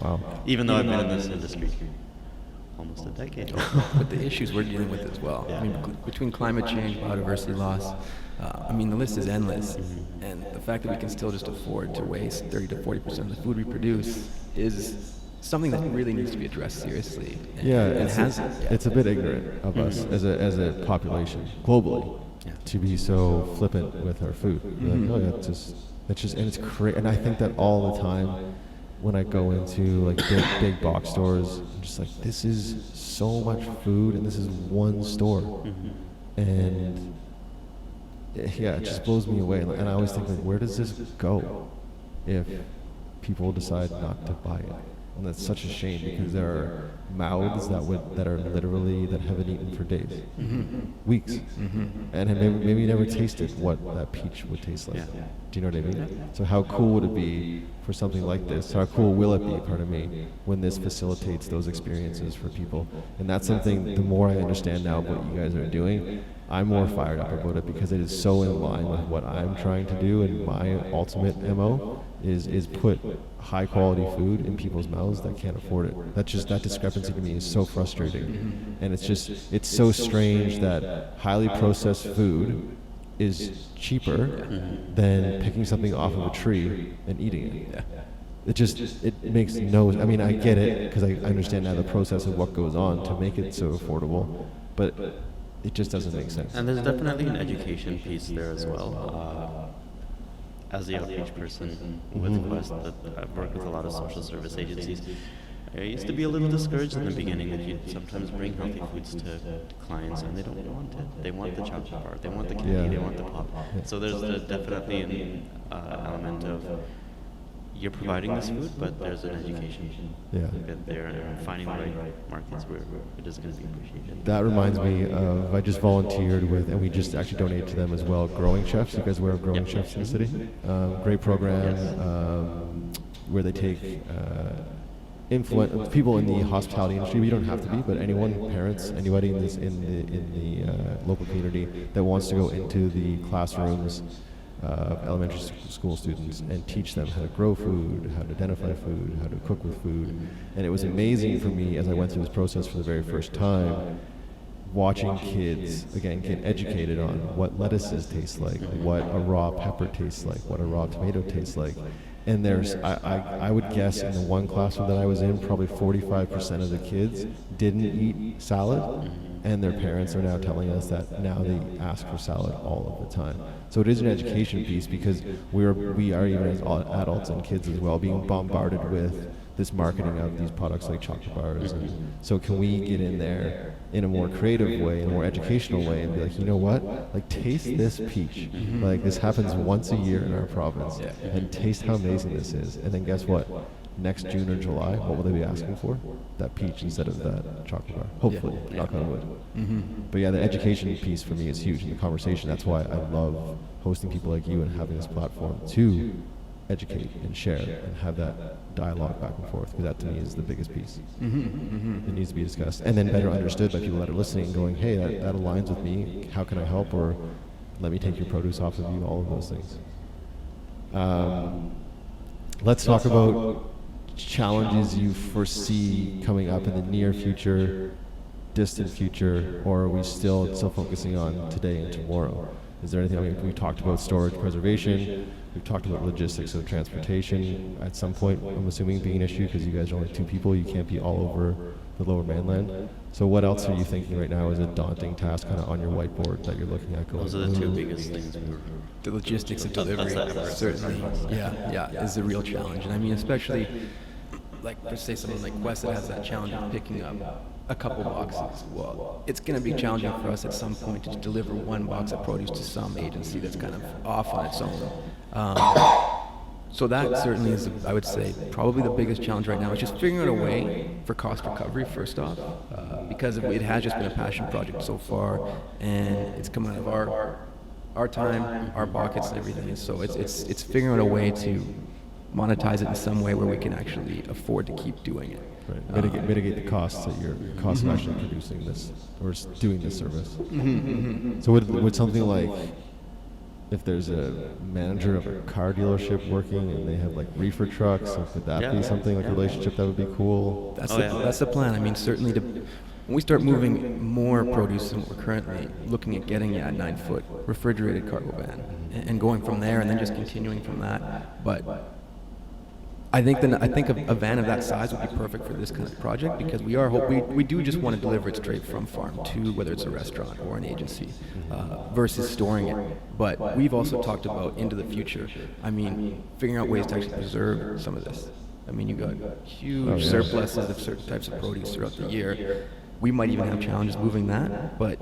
Wow. Even though I've been in this industry almost a decade. But the issues we're dealing with as well. I mean, between climate change, biodiversity loss, I mean, the list is endless. And the fact that we can still just afford to waste 30 to 40% of the food we produce is something that really needs to be addressed seriously. And, Yeah, and it's a bit ignorant of us as a population globally to be so flippant with our food. Like, oh yeah, it's just, and it's crazy. And I think that all the time when I go into like big box stores, I'm just like, this is so much food, and this is one store, and yeah, it just blows me away. And I always think, like, where does this go if people decide not to buy it? And that's such a shame, because there are mouths that haven't eaten for days, weeks, and have maybe never tasted what that peach would taste like. Do you know what I mean? So how cool would it be for something like this? How cool will it be, pardon me, when this facilitates those experiences for people? And that's something, the more I understand now what you guys are doing, I'm more fired up about it, because it is so in line with what I'm trying to do, and my ultimate MO is put high quality food in people's mouths that can't afford it. That discrepancy to me is so frustrating. And it's so strange that highly processed food is cheaper than picking something off of a tree and eating it. It makes no, I mean, I get it, because I understand now the process of what goes on to make it so affordable, but it just doesn't make sense. And there's definitely an education piece there as well. As the outreach person with Quest, that I've worked with a lot of social service agencies, I used to be a little discouraged in the beginning that you'd sometimes bring healthy foods to clients and they don't want it. They want the chocolate bar, they want the candy, they want the pop. So there's definitely an element of you're providing this food, but there's an education bit there, and finding the right markets where it is going to be appreciated. That reminds me of, I just volunteered with, and we just actually donated to them as well, Growing Chefs. You guys aware of Growing Chefs in the city? Great program where they take people in the hospitality industry. We don't have to be, but anyone, parents, anybody in the local community that wants to go into the classrooms of elementary school students and teach them how to grow food, how to identify food, how to cook with food. And it was amazing for me as I went through this process for the very first time, watching kids, again, get educated on what lettuces taste like, what a raw pepper tastes like, what a raw tomato tastes like. And there's, I would guess in the one classroom that I was in, probably 45% of the kids didn't eat salad, and their parents are now telling us that now they ask for salad all of the time. So it is an education piece, because we are even as adults and kids as well being bombarded with this marketing of these products like chocolate bars. And so can we get in there in a more creative way, in a more educational way, and be like, you know what, like taste this peach. Like this happens once a year in our province, and taste how amazing this is. And then guess what? Next June or July, what will they be asking for? That peach instead of that chocolate bar. Hopefully, knock on wood. But yeah, the education piece for me is huge in the conversation. That's why I love hosting people like you and having this platform to educate and share and have that dialogue back and forth, because that to me is the biggest piece. It needs to be discussed and then better understood by people that are listening, going, hey, that aligns with me, how can I help, or let me take your produce off of you, all of those things. Let's talk about challenges you foresee coming up in the near future, distant future, or are we still focusing on today and tomorrow? Is there anything? I mean, we've talked about storage preservation. We've talked about logistics of transportation. At some point, I'm assuming being an issue because you guys are only 2 people. You can't be all over the Lower Mainland. So what else are you thinking right now is a daunting task kind of on your whiteboard that you're looking at going? Those are the 2 biggest things. The logistics of delivery, certainly, is the real challenge. And I mean, especially, like, let's say someone like Quest that has that challenge of picking up a couple boxes. Well, it's going to be challenging for us at some point to deliver 1 box of produce to some agency that's kind of off on its own. So that certainly is, I would say, probably the biggest challenge right now is just figuring out a way for cost recovery first off, because it has just been a passion project so far, and it's come out of our time, our pockets, and everything. And so it's figuring out a way to monetize it in some way where we can actually afford to keep doing it. Right. Mitigate the costs of actually producing this or doing this service. So would something like, if there's a manager of a car dealership working and they have like reefer trucks, so could that be something like a relationship that would be cool? That's the plan. I mean, certainly when we start moving more produce than we're currently looking at getting a 9-foot refrigerated cargo van and going from there and then just continuing from that. But I think a van of that size would be perfect for this kind of project, because we do just want to deliver it straight from farm to whether it's a restaurant or an agency, versus storing it. But we've also talked about into the future. I mean, figuring out ways to actually preserve some of this. I mean, you got huge surpluses of certain types of produce throughout the year. We might even have challenges moving that, but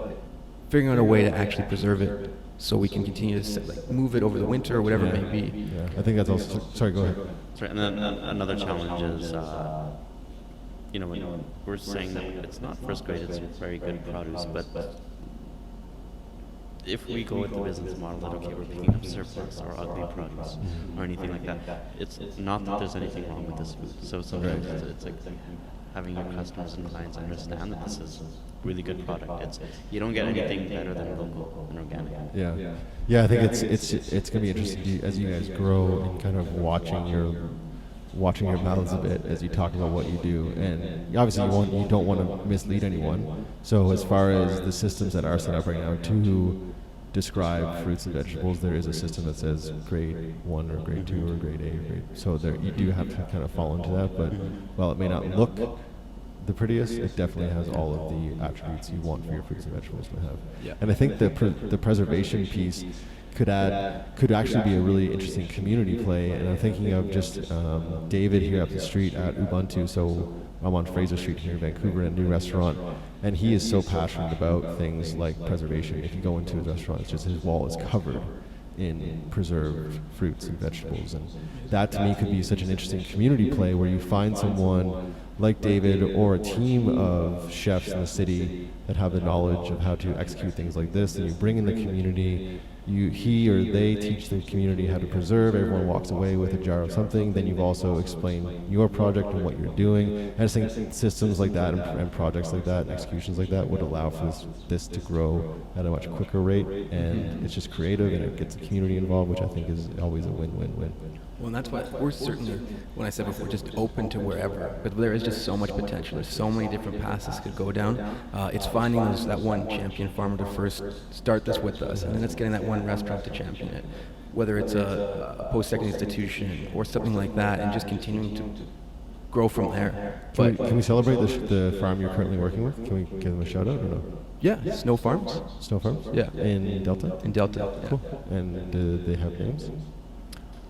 figuring out a way to actually preserve it so we can continue to move it over the winter or whatever it may be. Yeah, I think that's also. Sorry, go ahead. Sorry, and then another challenge is, when we're saying that it's not first grade, it's very good produce, but if we go with the business model that, okay, we're picking up surplus or ugly produce or anything like that, it's not that there's anything wrong with this food. So sometimes it's like having your customers and clients understand that this is really good product. You don't get anything better than local and organic. Yeah. I think it's gonna be interesting as you guys grow and kind of watching your mouths a bit as you talk about what you do, and obviously you don't want to mislead anyone. So as far as the systems that are set up right now to describe fruits and vegetables, there is a system that says grade 1 or grade 2 or grade A. So there you do have to kind of fall into that. But while it may not look the prettiest, it definitely has all of the attributes you want for your fruits and vegetables to have. Yeah. And I think the preservation piece could actually be a really interesting community play. And I'm thinking of just David here up the street at Ubuntu. So I'm on Fraser Street here in Vancouver, in a new restaurant, and he is so passionate about things like preservation. If you go into his restaurant, it's just his wall is covered in preserved fruits and vegetables, and that to me could be such an interesting community play where you find someone like David or a team of chefs in the city that have the knowledge of how to execute things like this, and you bring in the community. He or they teach the community how to preserve. Everyone walks away with a jar of something. Then you've also explained your project and what you're doing. I just think systems like that and projects like that and executions like that would allow for this to grow at a much quicker rate. And it's just creative, and it gets the community involved, which I think is always a win-win-win. Well, and that's why we're certainly, when I said before, just open to wherever. But there is just so much potential. There's so many different paths this could go down. It's finding that one champion farmer to first start this with us, and then it's getting that one restaurant to champion it, whether it's a post-secondary institution or something like that, and just continuing to grow from there. Can we celebrate the farm you're currently working with? Can we give them a shout out or no? Yeah, Snow Farms. Snow Farms? Yeah. In Delta? In Delta, yeah. Cool. And do they have names?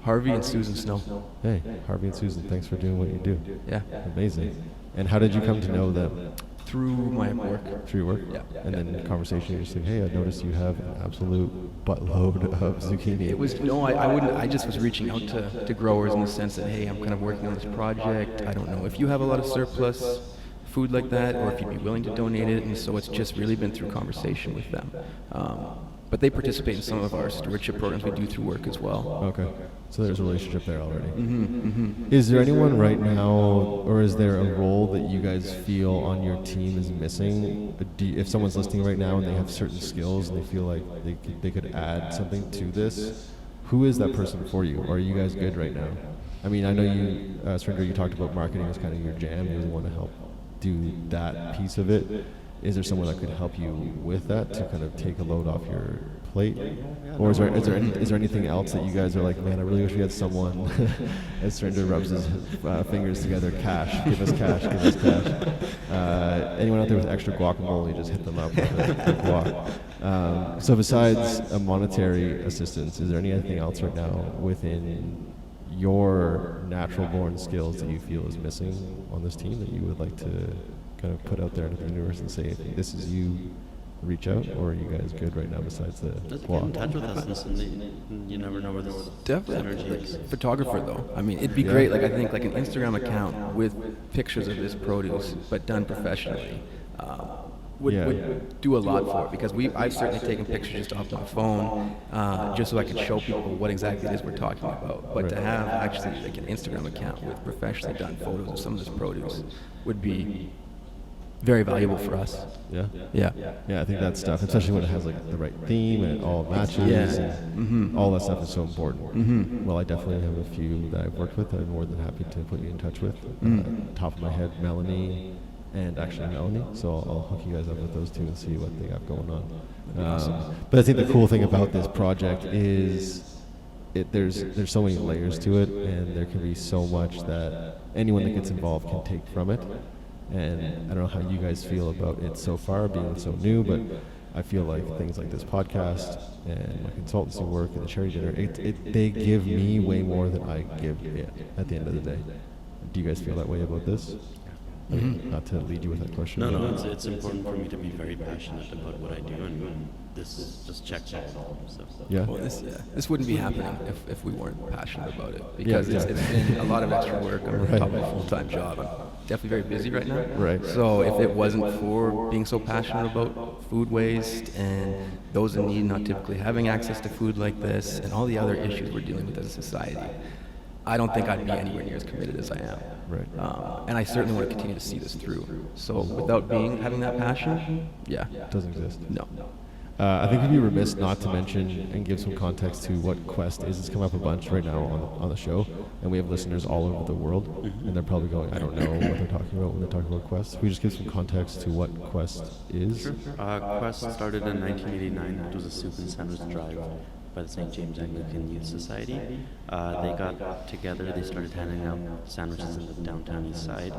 Harvey and Susan Snow. Hey, Harvey and Susan, thanks for doing what you do. Yeah. Amazing. And how did you come to know them? Through my work. Through your work? Yeah. And then in conversation, you just say, hey, I noticed you have an absolute buttload of zucchini. It was, no, I wouldn't, I just was reaching out to growers in the sense that, hey, I'm kind of working on this project. I don't know if you have a lot of surplus food like that, or if you'd be willing to donate it. And so it's just really been through conversation with them. But they participate in some of our stewardship programs we do through work as well. Okay. So there's a relationship there already. Mm-hmm. Is there anyone right now, or is there a role that you guys feel on your team is missing? If someone's listening right now and they have certain skills and they feel like they could add something to this, who is that person for you? Or are you guys good right now? I mean, I know you, Surindra, you talked about marketing as kind of your jam. You really want to help do that piece of it. Is there someone that could help you with that to kind of take a load off your plate? Or is there anything else that you guys are like, man, I really wish we had someone, as Surindra rubs his fingers together, cash, give us cash, give us cash. Anyone out there with extra guacamole, just hit them up with the guac. So besides a monetary assistance, is there anything else right now within your natural born skills that you feel is missing on this team that you would like to kind of put out there into the universe and say, if this is you, reach out? Or are you guys good right now besides the Just get guac? in touch with us, and you never know where this Definitely. synergy is. Like, photographer though. I mean, it'd be great. Like I think like an Instagram account with pictures of this produce, but done professionally, would do a lot for it. Because I've certainly taken pictures just off my phone, just so I can show people what exactly it is we're talking about. But to have actually like an Instagram account with professionally done photos of some of this produce would be very valuable for us. Yeah? Yeah. Yeah, I think that stuff, especially when it has like the right theme and it all matches, Yeah. and all that stuff is so important. Mm-hmm. Well, I definitely have a few that I've worked with that I'm more than happy to put you in touch with. Top of my head, Melanie and actually Melanie. So I'll hook you guys up with those two and see what they got going on. But I think the cool thing about this project is there's so many layers to it, and there can be so much that anyone that gets involved can take from it. And I don't know how you guys feel about it so far, being so new, but I feel like things like this podcast and my consultancy work and the charity dinner, they give me way more than I give it at the end of the day. Do you guys feel that way about this? I mean, not to lead you with that question. No, it's important for me to be very passionate about what I do, and this just checks all. So. Yeah? Well, this wouldn't be happening if we weren't passionate about it, because it's been a lot of extra work. I'm on top of a full-time job. I'm definitely very busy right now. Right. So if it wasn't for being so passionate about food waste and those in need not typically having access to food like this and all the other issues we're dealing with as a society, I don't think I'd be anywhere near as committed as I am. Right. And I certainly want to continue to see this through. So without having that passion, Doesn't exist. no. I think we'd be remiss not to mention and give some context to what Quest is. It's come up a bunch right now on the show, and we have listeners all over the world, and they're probably going, I don't know what they're talking about when they're talking about Quest. Can we just give some context to what Quest is? Quest started in 1989. It was a soup and sandwich drive by the St. James Anglican Youth Society. They got together, they started handing out sandwiches in the downtown east side,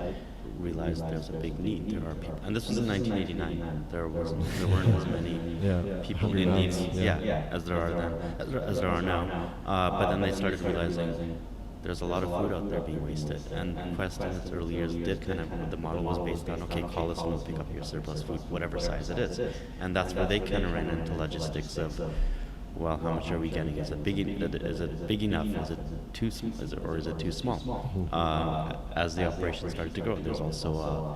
realized there's a big need. There are people, and this was in 1989. There weren't as many people in need, as there are now. But then they started realizing there's a lot of food out there being wasted. And Quest in its early years did the model was based on, okay, call us and we'll pick up your surplus food, whatever size it is. And that's where they kind of ran into logistics of, well, how much are we getting? Is it big enough? Is it too small? As the operation started to grow, there's also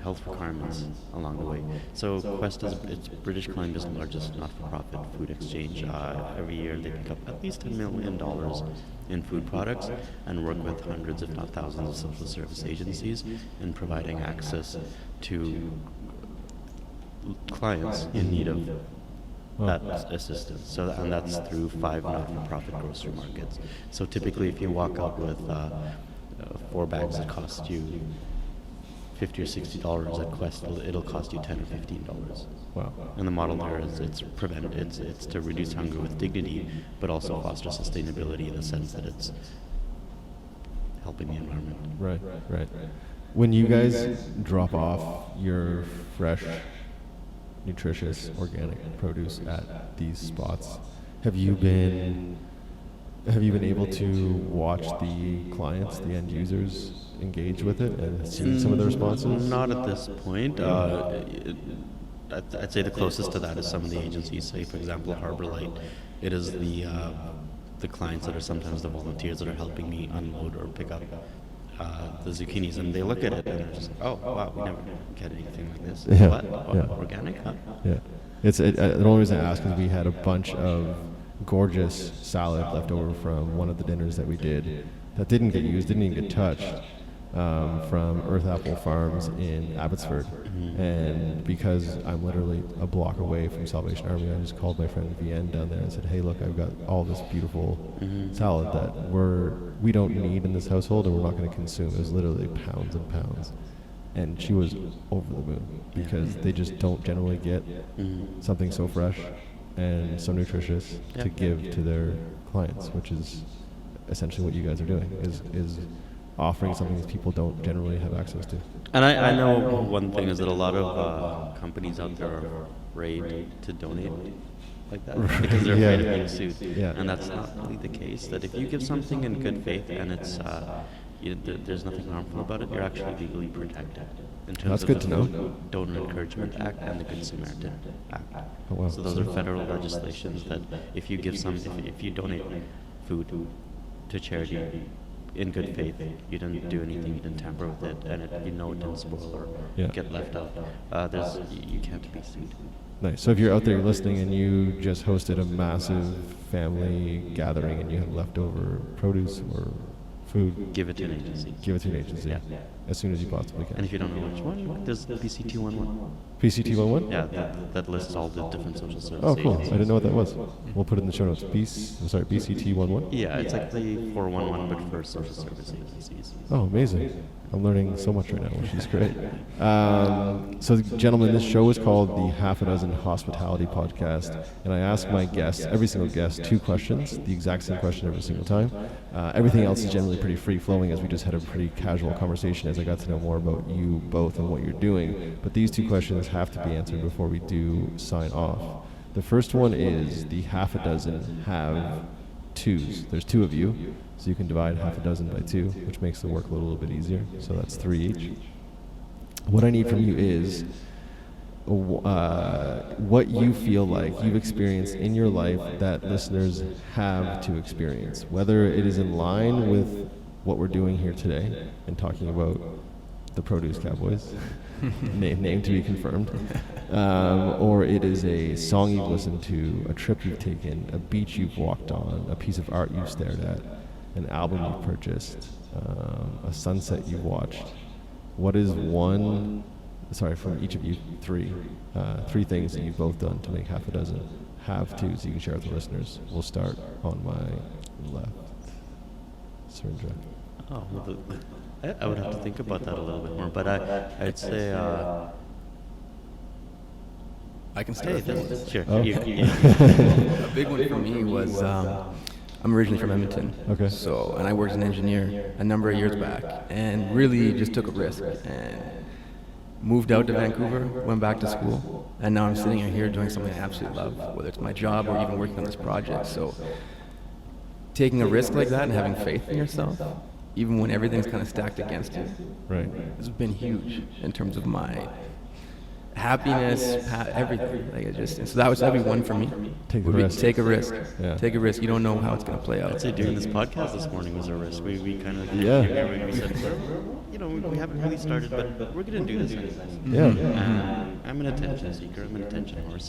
health requirements along the way. So Quest it's British Columbia's largest not-for-profit food exchange. Every year they pick up at least $10 million in food products and work with hundreds, if not thousands, of social service agencies in providing access to clients in need of that assistance. So and that's through 5 not-for-profit grocery markets. So typically, if you walk out with 4 bags that cost you $50 or $60 at Quest, it'll cost you $10 or $15. Wow. And the model there is it's to reduce hunger with dignity, but also foster sustainability in the sense that it's helping the environment. Right. When you guys drop off your fresh, nutritious, organic produce at these spots, have you been Have you been able to watch the clients, the end users, engage with it and see some of the responses? Not at this point. I'd say the closest to that is some of the agencies. Say, for example, Harbor Light. It is the clients that are sometimes the volunteers that are helping me unload or pick up the zucchinis, and they look at it and they're just like, "Oh, wow, we never get anything like this." Yeah. What? Yeah. Organic? Huh? Yeah. The only reason I ask is we had a bunch of gorgeous salad left over from one of the dinners that we did that didn't get used, didn't even get touched, from Earth Apple Farms in Abbotsford. And because I'm literally a block away from Salvation Army, I just called my friend Vienne down there and said, "Hey, look, I've got all this beautiful salad that we don't need in this household and we're not going to consume." It was literally pounds and pounds. And she was over the moon because they just don't generally get something so fresh and so nutritious to give to their clients, which is essentially what you guys are doing, is offering something that people don't generally have access to. And I know one thing is that a lot of companies out there are afraid to donate like that because they're afraid of being sued. Yeah. And that's not really the case. That if you give something in good faith and it's there's nothing harmful about it, you're actually legally protected. In terms That's of good the to know. Donor Encouragement Act and the Good Samaritan Act. Oh, wow. So those are federal legislations that if you give if you donate food to charity in good faith, you didn't do anything, you didn't tamper with it, and it didn't spoil or get left out, you can't be sued. Nice. So if you're out there listening and you just hosted a massive family gathering and you had leftover produce or food, Give it to an agency. give it to an agency Yeah. as soon as you possibly And can. if you don't know which one, there's PCT11. PCT11? Yeah, that lists all the different social service Oh, cool. I agencies. didn't know what that was. We'll put it in the show notes. BCT11? Yeah, it's like the 411, but for social service agencies. Oh, amazing. I'm learning so much right now, which is great. So, gentlemen, this show is called the Half a Dozen Hospitality Podcast, and I ask my guests, every single guest, 2 questions, the exact same question every single time. Everything else is generally pretty free-flowing, as we just had a pretty casual conversation as I got to know more about you both and what you're doing. But these 2 questions have to be answered before we do sign off. The first one is the half a dozen have-tos. There's 2 of you. So you can divide half a dozen by 2, which makes the workload a little bit easier. So that's 3 each. What I need from you is what you feel like you've experienced in your life that listeners have to experience, whether it is in line with what we're doing here today and talking about the Produce Cowboys, name to be confirmed, or it is a song you've listened to, a trip you've taken, a beach you've walked on, a piece of art you've stared at, an album you've purchased, a sunset you've watched. What is from each of you, 3 things that you've both done to make half a dozen have-tos you can share with the listeners. We'll start on my left. Surindra. Oh, well, I would have to think about that a little bit more, but I'd say... I can start. Sure. Oh. A big one for me was I'm originally from Edmonton. Okay. So, and I worked as an engineer a number of years back, and really just took a risk and moved out to Vancouver, went back to school, and now I'm sitting here doing something I absolutely love, whether it's my job or even working on this project. So, taking a risk like that and having faith in yourself, even when everything's kind of stacked against you, Right. has been huge in terms of my happiness, everything. Like it just, so that'd be one for me. Take the Would be risk. Take a risk. Yeah. Take a risk. You don't know how it's gonna play out. I'd say doing this podcast this morning was a risk. We kind of Yeah. we said, we haven't really started, but we're gonna do this anyways. Yeah. I'm an attention seeker. I'm an attention horse.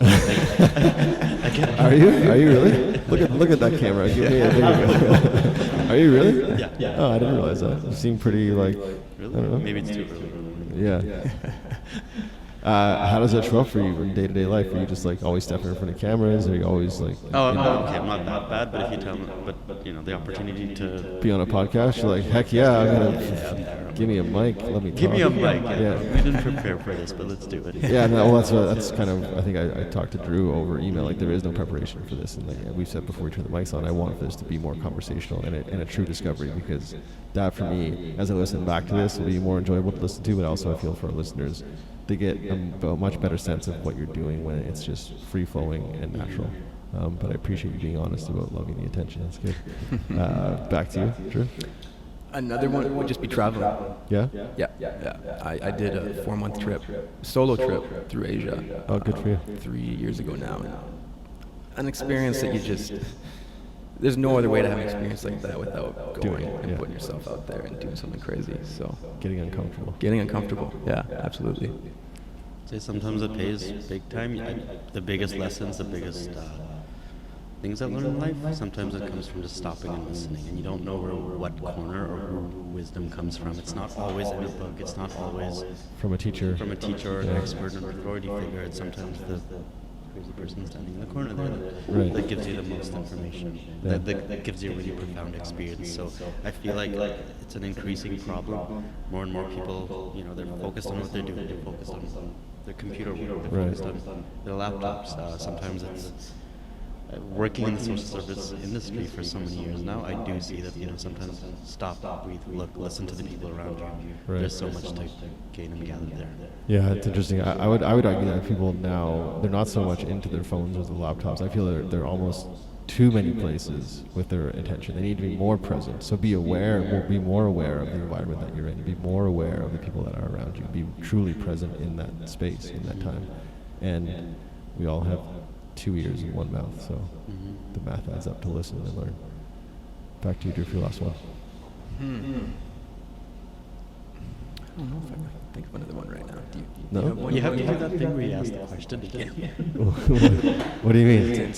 Are you really? Look at that camera. Give me a bigger. Are you really? Yeah. Oh, I didn't realize that. You seem pretty like. Really? I don't know. Maybe it's too early. Yeah. How does that show up for you in day-to-day life? Are you just like always stepping in front of cameras? Are you always like? Oh, okay. I'm not that bad, but if you tell me, the opportunity to Be on a podcast? You're like, heck yeah! I'm gonna give me a mic. Let me talk. give me a mic. Yeah. We didn't prepare for this, but let's do it. Yeah, no, well, that's kind of, I think I talked to Drew over email, like there is no preparation for this, and like we've said before we turn the mics on, I want this to be more conversational and a true discovery, because that for me, as I listen back to this, will be more enjoyable to listen to, but also I feel for our listeners, they get a much better sense of what you're doing when it's just free-flowing and natural. But I appreciate you being honest about loving the attention. That's good. Back to you, Drew. Another one would just be traveling. Yeah? Yeah. I did a 4-month trip, solo trip through Asia. Oh, good for you. 3 years ago now. And an experience that you just, there's no other way to have an experience like that without going and putting yourself out there and doing something crazy. So Getting uncomfortable. Yeah, absolutely. Say sometimes it pays big time. The biggest lessons, the biggest things I learn in life, sometimes it comes from just stopping and listening, and you don't know what corner or who wisdom comes from. It's not always in a book. It's not always From a teacher. or an expert or an authority figure. It's sometimes the crazy person standing in the corner there that gives you the most information. Yeah. That gives you a really profound experience. So I feel like it's an increasing problem. More and more people, they're focused on what they're doing. They're focused on their computer work. They're focused on their laptops. Sometimes it's working in the social service industry for so many years now. I do see that sometimes stop, breathe, look, listen to the people around you. Right. There's so much to gain and gather there. Yeah, it's interesting. I would argue that people now, they're not so much into their phones or the laptops. I feel they're almost too many places with their attention. They need to be more present. So be aware, be more aware of the environment that you're in. Be more aware of the people that are around you. Be truly present in that space, in that time. And we all have 2 ears and 1 mouth, so the math adds up to listen and learn. Back to you, Drew, for your last one. I don't know if I can think of another one right now. Do you No? have one? You have to do that thing where you ask the question again. What do you mean?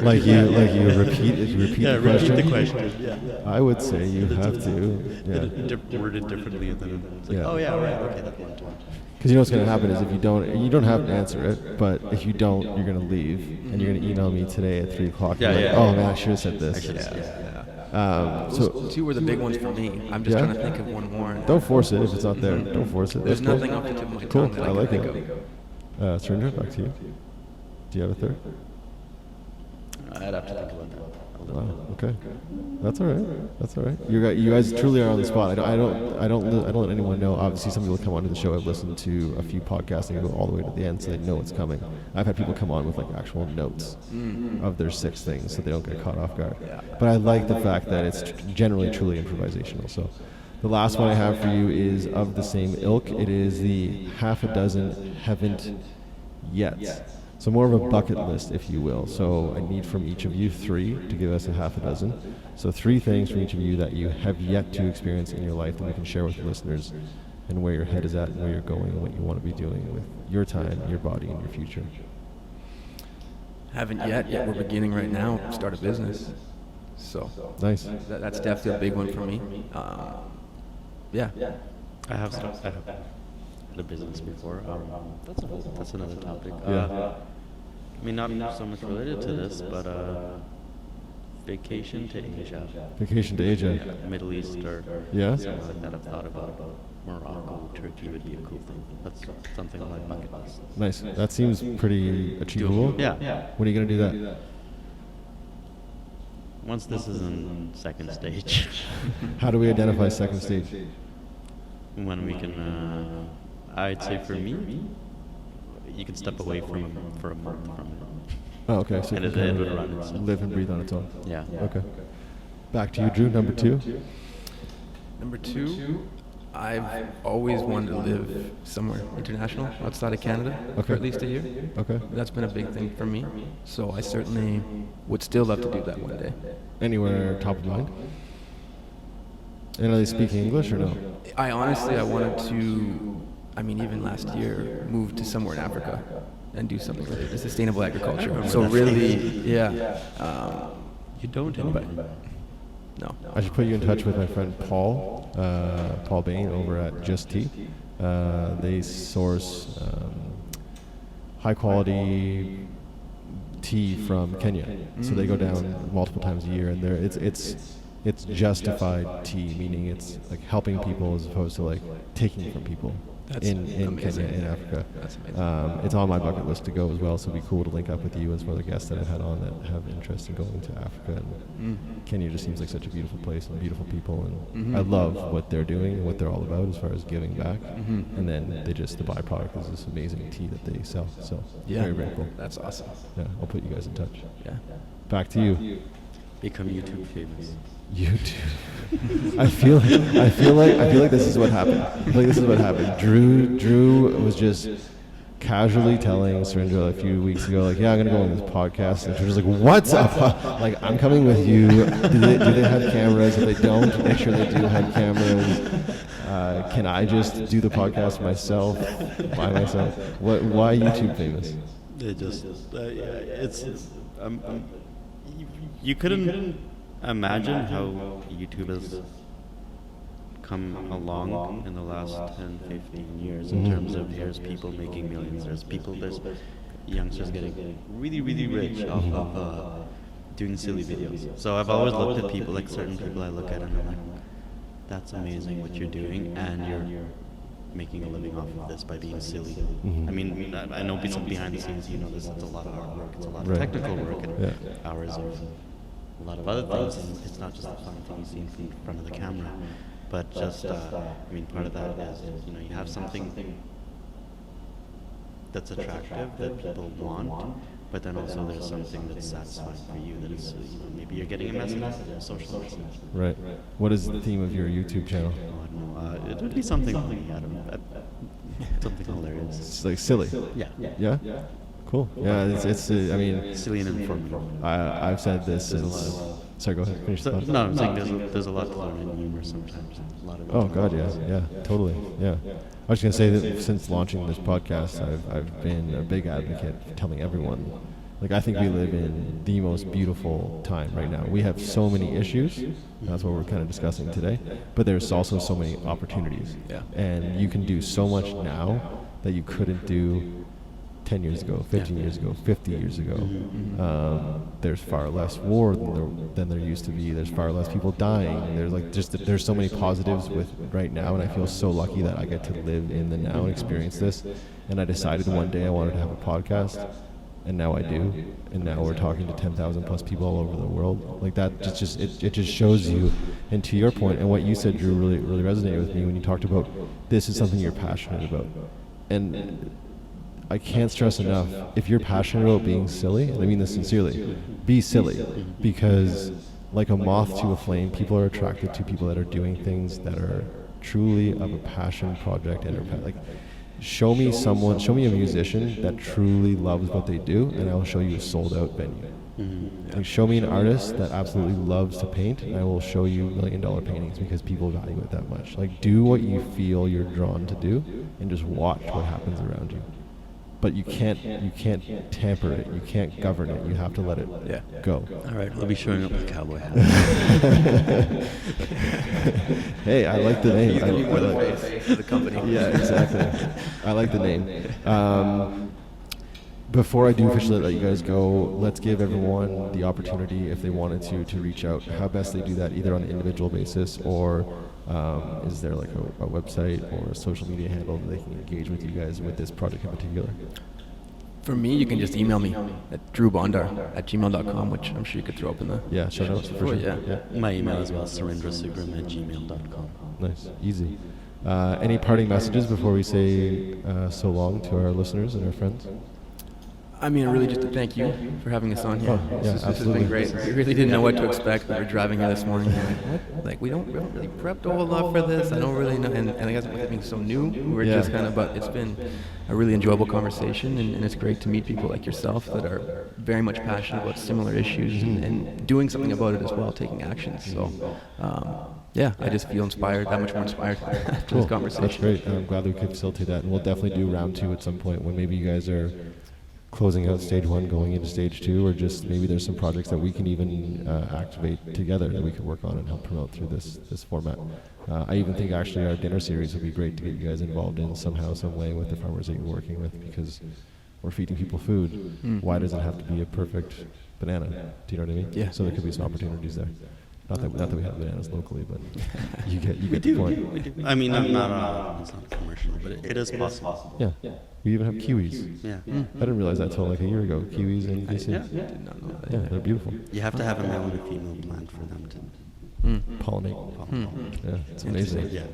Like you repeat the question? Repeat the question. Yeah. I would say you have to. Yeah. Word it differently, and then it's like, Yeah. oh yeah, right, okay, that one. Because you know what's going to happen is if you don't have to answer it, but if you don't, you're going to leave, and you're going to email me today at 3 o'clock. Yeah, like, yeah, oh yeah. man, I should have said this. So Those 2 were the big ones for me. I'm just trying to think of one more. don't force it if it's not there. Don't force it. There's That's nothing cool. off the tip of my Cool. tongue that I I like can it. think of. Surindra, back to you. Do you have a third? I'd have to think about that. Wow. Okay. That's all right. That's all right. You guys truly are on the spot. I don't let anyone know. Obviously, some people come onto the show. I've listened to a few podcasts and go all the way to the end, so they know what's coming. I've had people come on with like actual notes of their 6 things, so they don't get caught off guard. But I like the fact that it's generally truly improvisational. So, the last one I have for you is of the same ilk. It is the half a dozen haven't yet. So more of a bucket list, if you will. So I need from each of you 3 to give us a half a dozen. So 3 things from each of you that you have yet to experience in your life that we can share with the listeners, and where your head is at and where you're going and what you want to be doing with your time, your body, and your future. Haven't yet we're beginning right now. Start a business. So Nice. that's definitely a big one for me. Yeah. I have had a business before. That's another topic. Yeah. I mean, not so much related to this, but vacation to Asia, Vacation to Asia. Middle East, or Yeah? something like that. I've thought about Morocco, Turkey would be a cool thing. That's something on my bucket list. Nice. That seems pretty achievable. Yeah. When are you going to do that? Once this is in second stage, How do we identify second stage? when we can, I'd say for me, you can step away from it for a month from it. Oh, okay. So And you it can would run itself. live and breathe on its own. Yeah. Okay. Back to you, Drew. Number 2. Number 2, I've always wanted to live somewhere international outside of Canada Okay. for at least a year. Okay. That's been a big thing for me. So I certainly would still love to do that one day. Anywhere top of mind? And are they speaking English or no? I wanted to, even last year, move to somewhere in Africa and do something related to sustainable agriculture. So really, yeah. You don't But no. I should put you in touch with my friend Paul, Paul Bain over at Just Tea. They source high quality tea from Kenya. So they go down multiple times a year, and it's justified tea, meaning it's like helping people as opposed to like taking from people. That's in Kenya, amazing. in Africa. That's amazing. It's on my bucket list to go as well, so it'd be cool to link up with you and some other guests that I've had on that have interest in going to Africa. And Kenya just seems like such a beautiful place and beautiful people, and I love what they're doing and what they're all about as far as giving back. And then the byproduct is this amazing tea that they sell. So very, very cool. That's awesome. Yeah, I'll put you guys in touch. Yeah. Back to you. Become YouTube famous. YouTube. I feel like this is what happened. I feel like this is what happened. Drew was just casually telling Surindra a few weeks ago, like, yeah, I'm gonna go on this podcast, and she was like, what's up? Like, I'm coming with you. Do they have cameras? If they don't, make sure they do have cameras. Can I just do the podcast myself, by myself? Why YouTube famous? It just, you couldn't imagine how YouTube has come along in the last 10, 15 years in terms of there's people making millions, there's youngsters getting really, really rich off of doing silly videos. So I've always looked at people, like certain people I look at and I'm like, that's amazing what you're doing, and you're making a living off of this by being silly. I mean, I know behind the scenes, you know, it's a lot of hard work, it's a lot of technical work, and hours of a lot of other things, and it's not just the fun thing you see in front of the camera. But just, I mean, part of that is, you know, you have something that's attractive that people want, but then also there's something that's satisfying for you that is, you know, maybe you're getting a message, a social message. Right. What is the theme of your YouTube channel? Oh, I don't know. It would be something funny, something hilarious. It's like silly. Yeah. Yeah? Cool. Yeah, it's I mean, Silly and informative. I've said this since... Sorry, go ahead. Finish the thought. No, I'm saying there's a lot to learn in humor sometimes. A lot of Oh God, yeah, totally, yeah. I was gonna say that since launching this podcast, I've been a big advocate for telling everyone, like, I think we live in the most beautiful time right now. We have so many issues. That's what we're kind of discussing today. But there's also so many opportunities. Yeah. And you can do so much now that you couldn't do 10 years ago, 15 years ago, 50 years ago. There's far less war than there used to be. There's far less people dying. There's so many positives with right now, and I feel so lucky that I get to live in the now and experience this. And I decided one day I wanted to have a podcast, and now I do. And now we're talking to 10,000 plus people all over the world. Like that, it just shows you. And to your point, and what you said, Drew, really resonated with me when you talked about this is something you're passionate about. And I can't stress enough, if you're passionate about being silly, and I mean this sincerely, be silly, because like a moth to a flame, people are attracted to people that are doing things that are truly of a passion project. And like, show me a musician that truly loves what they do, and I will show you a sold out venue. Like, show me an artist that absolutely loves to paint, and I will show you $1 million paintings, because people value it that much. Like, do what you feel you're drawn to do, and just watch what happens around you. But you can't tamper it. You can't govern it. You have to let it go. All right, I'll be showing up with a cowboy hat. Hey, I like the name. We're the face of the company. Yeah, exactly. I like the name. Before I do officially let you guys go, let's give everyone the opportunity, if they wanted to reach out, how best they do that, either on an individual basis, or is there like a website or a social media handle that they can engage with you guys with this project in particular? For me, you can just email me at drewbondar@gmail.com, which I'm sure you could throw up in the show notes for sure. Yeah. My email as well, surindrasugrim@gmail.com. Nice, easy. Any parting messages before we say so long to our listeners and our friends? I mean, really just to thank you for having us on here. This has absolutely. been great. We really didn't know what to expect. We were driving here this morning. Like, we don't really prepped a whole lot for this. I don't really know. And I guess with it being so new, we're just kind of, but it's been a really enjoyable conversation. And it's great to meet people like yourself that are very much passionate about similar issues and doing something about it as well, taking action. So, I just feel inspired, that much more inspired after this conversation. That's great. I'm glad we could facilitate that. And we'll definitely do round 2 at some point when maybe you guys are closing out stage 1, going into stage 2, or just maybe there's some projects that we can even activate together that we could work on and help promote through this format. I even think actually our dinner series would be great to get you guys involved in somehow, some way with the farmers that you're working with, because we're feeding people food. Why does it have to be a perfect banana? Do you know what I mean? Yeah. So there could be some opportunities there. Not that we have bananas locally, but you get the point. We do. I mean, it's not commercial, but it is possible. Yeah. We even have kiwis. Yeah. I didn't realize that until like a year ago. Kiwis in BC. Yeah. Did not know that. Yeah, they're beautiful. You have to have a male and a female plant for them to Pollinate. Yeah, it's amazing. Yeah.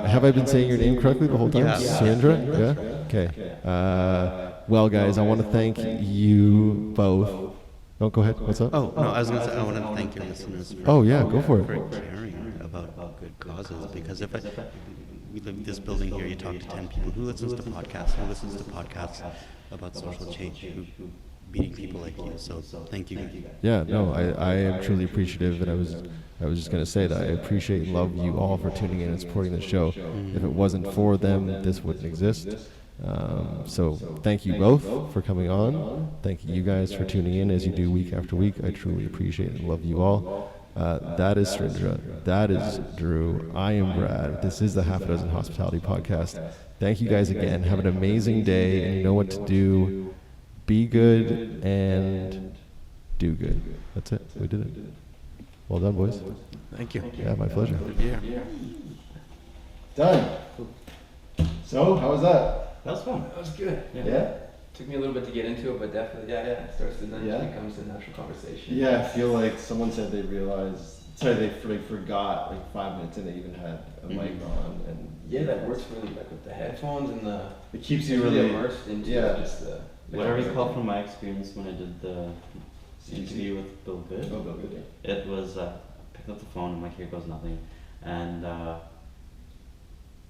Have I been saying your name correctly the whole time? Yeah. Surindra? Yeah? Okay. Well, guys, I want to thank you both. Oh, go ahead. What's up? Oh, no, I was going to say, I want to thank your listeners for, Oh, yeah, go for it. for caring about good causes. Because if we live in this building here, you talk to 10 people who listens to podcasts, about social change, who meeting people like you. So thank you. Yeah, no, I am truly appreciative, and I was just gonna say that I appreciate and love you all for tuning in and supporting the show. If it wasn't for them, this wouldn't exist. So thank you both for coming on. Thank you guys for tuning in as you do week after week. I truly appreciate and love you all. That is Surindra. That is Drew. I am Brad. This is the Half a Dozen Hospitality Podcast. Thank you guys again. Have an amazing day, and you know what to do. Be good and do good. That's it. We did it. Well done, boys. Thank you. Yeah, my pleasure. Yeah. Done. So, how was that? That was fun. That was good. Yeah? Took me a little bit to get into it, but definitely, it starts to then Yeah. becomes a natural conversation. Yeah, I feel like someone said they forgot like 5 minutes in they even had a mic on, and Yeah, that works really like with the headphones and the. it keeps It's you really really immersed into just the. What I recall from my experience when I did the interview with Bill Good, Oh, Bill, good. it was picked up the phone and like, here goes nothing, and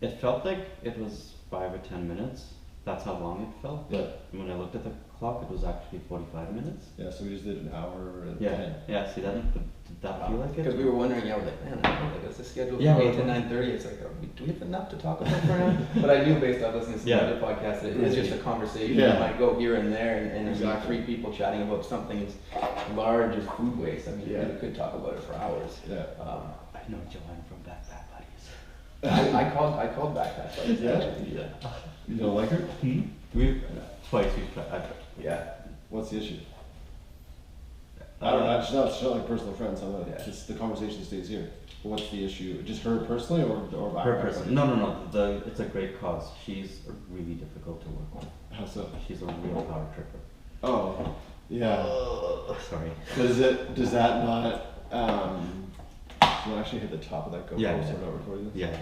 it felt like it was 5 or 10 minutes. That's how long it felt. Yeah. But when I looked at the clock, it was actually 45 minutes. Yeah, so we just did an hour and Yeah, 10. yeah. See that? Did that feel like it? Because we were wondering, we're like, man, I don't know, like, what's the schedule Yeah, from 8 well, to 9:30? It's like, do we have enough to talk about for now? But I knew based off listening to Yeah. some other podcasts that it is just a conversation. Yeah. It might go here and there, and there's like Exactly. 3 people chatting about something as large as food waste. I mean, Yeah. you could talk about it for hours. Yeah. I know Joanne from Backpack Buddies. I called back that place. Yeah? Actually. Yeah. You don't like her? We've tried. Yeah. What's the issue? I don't know. She's not like personal friends. I know. Yeah. Just the conversation stays here. But what's the issue? Just her personally, or Her person? No. It's a great cause. She's really difficult to work with. How so? She's a real power tripper. Oh, yeah. Sorry. Does that not? You actually hit the top of that GoPro, Yeah. so we're not recording this. Yeah.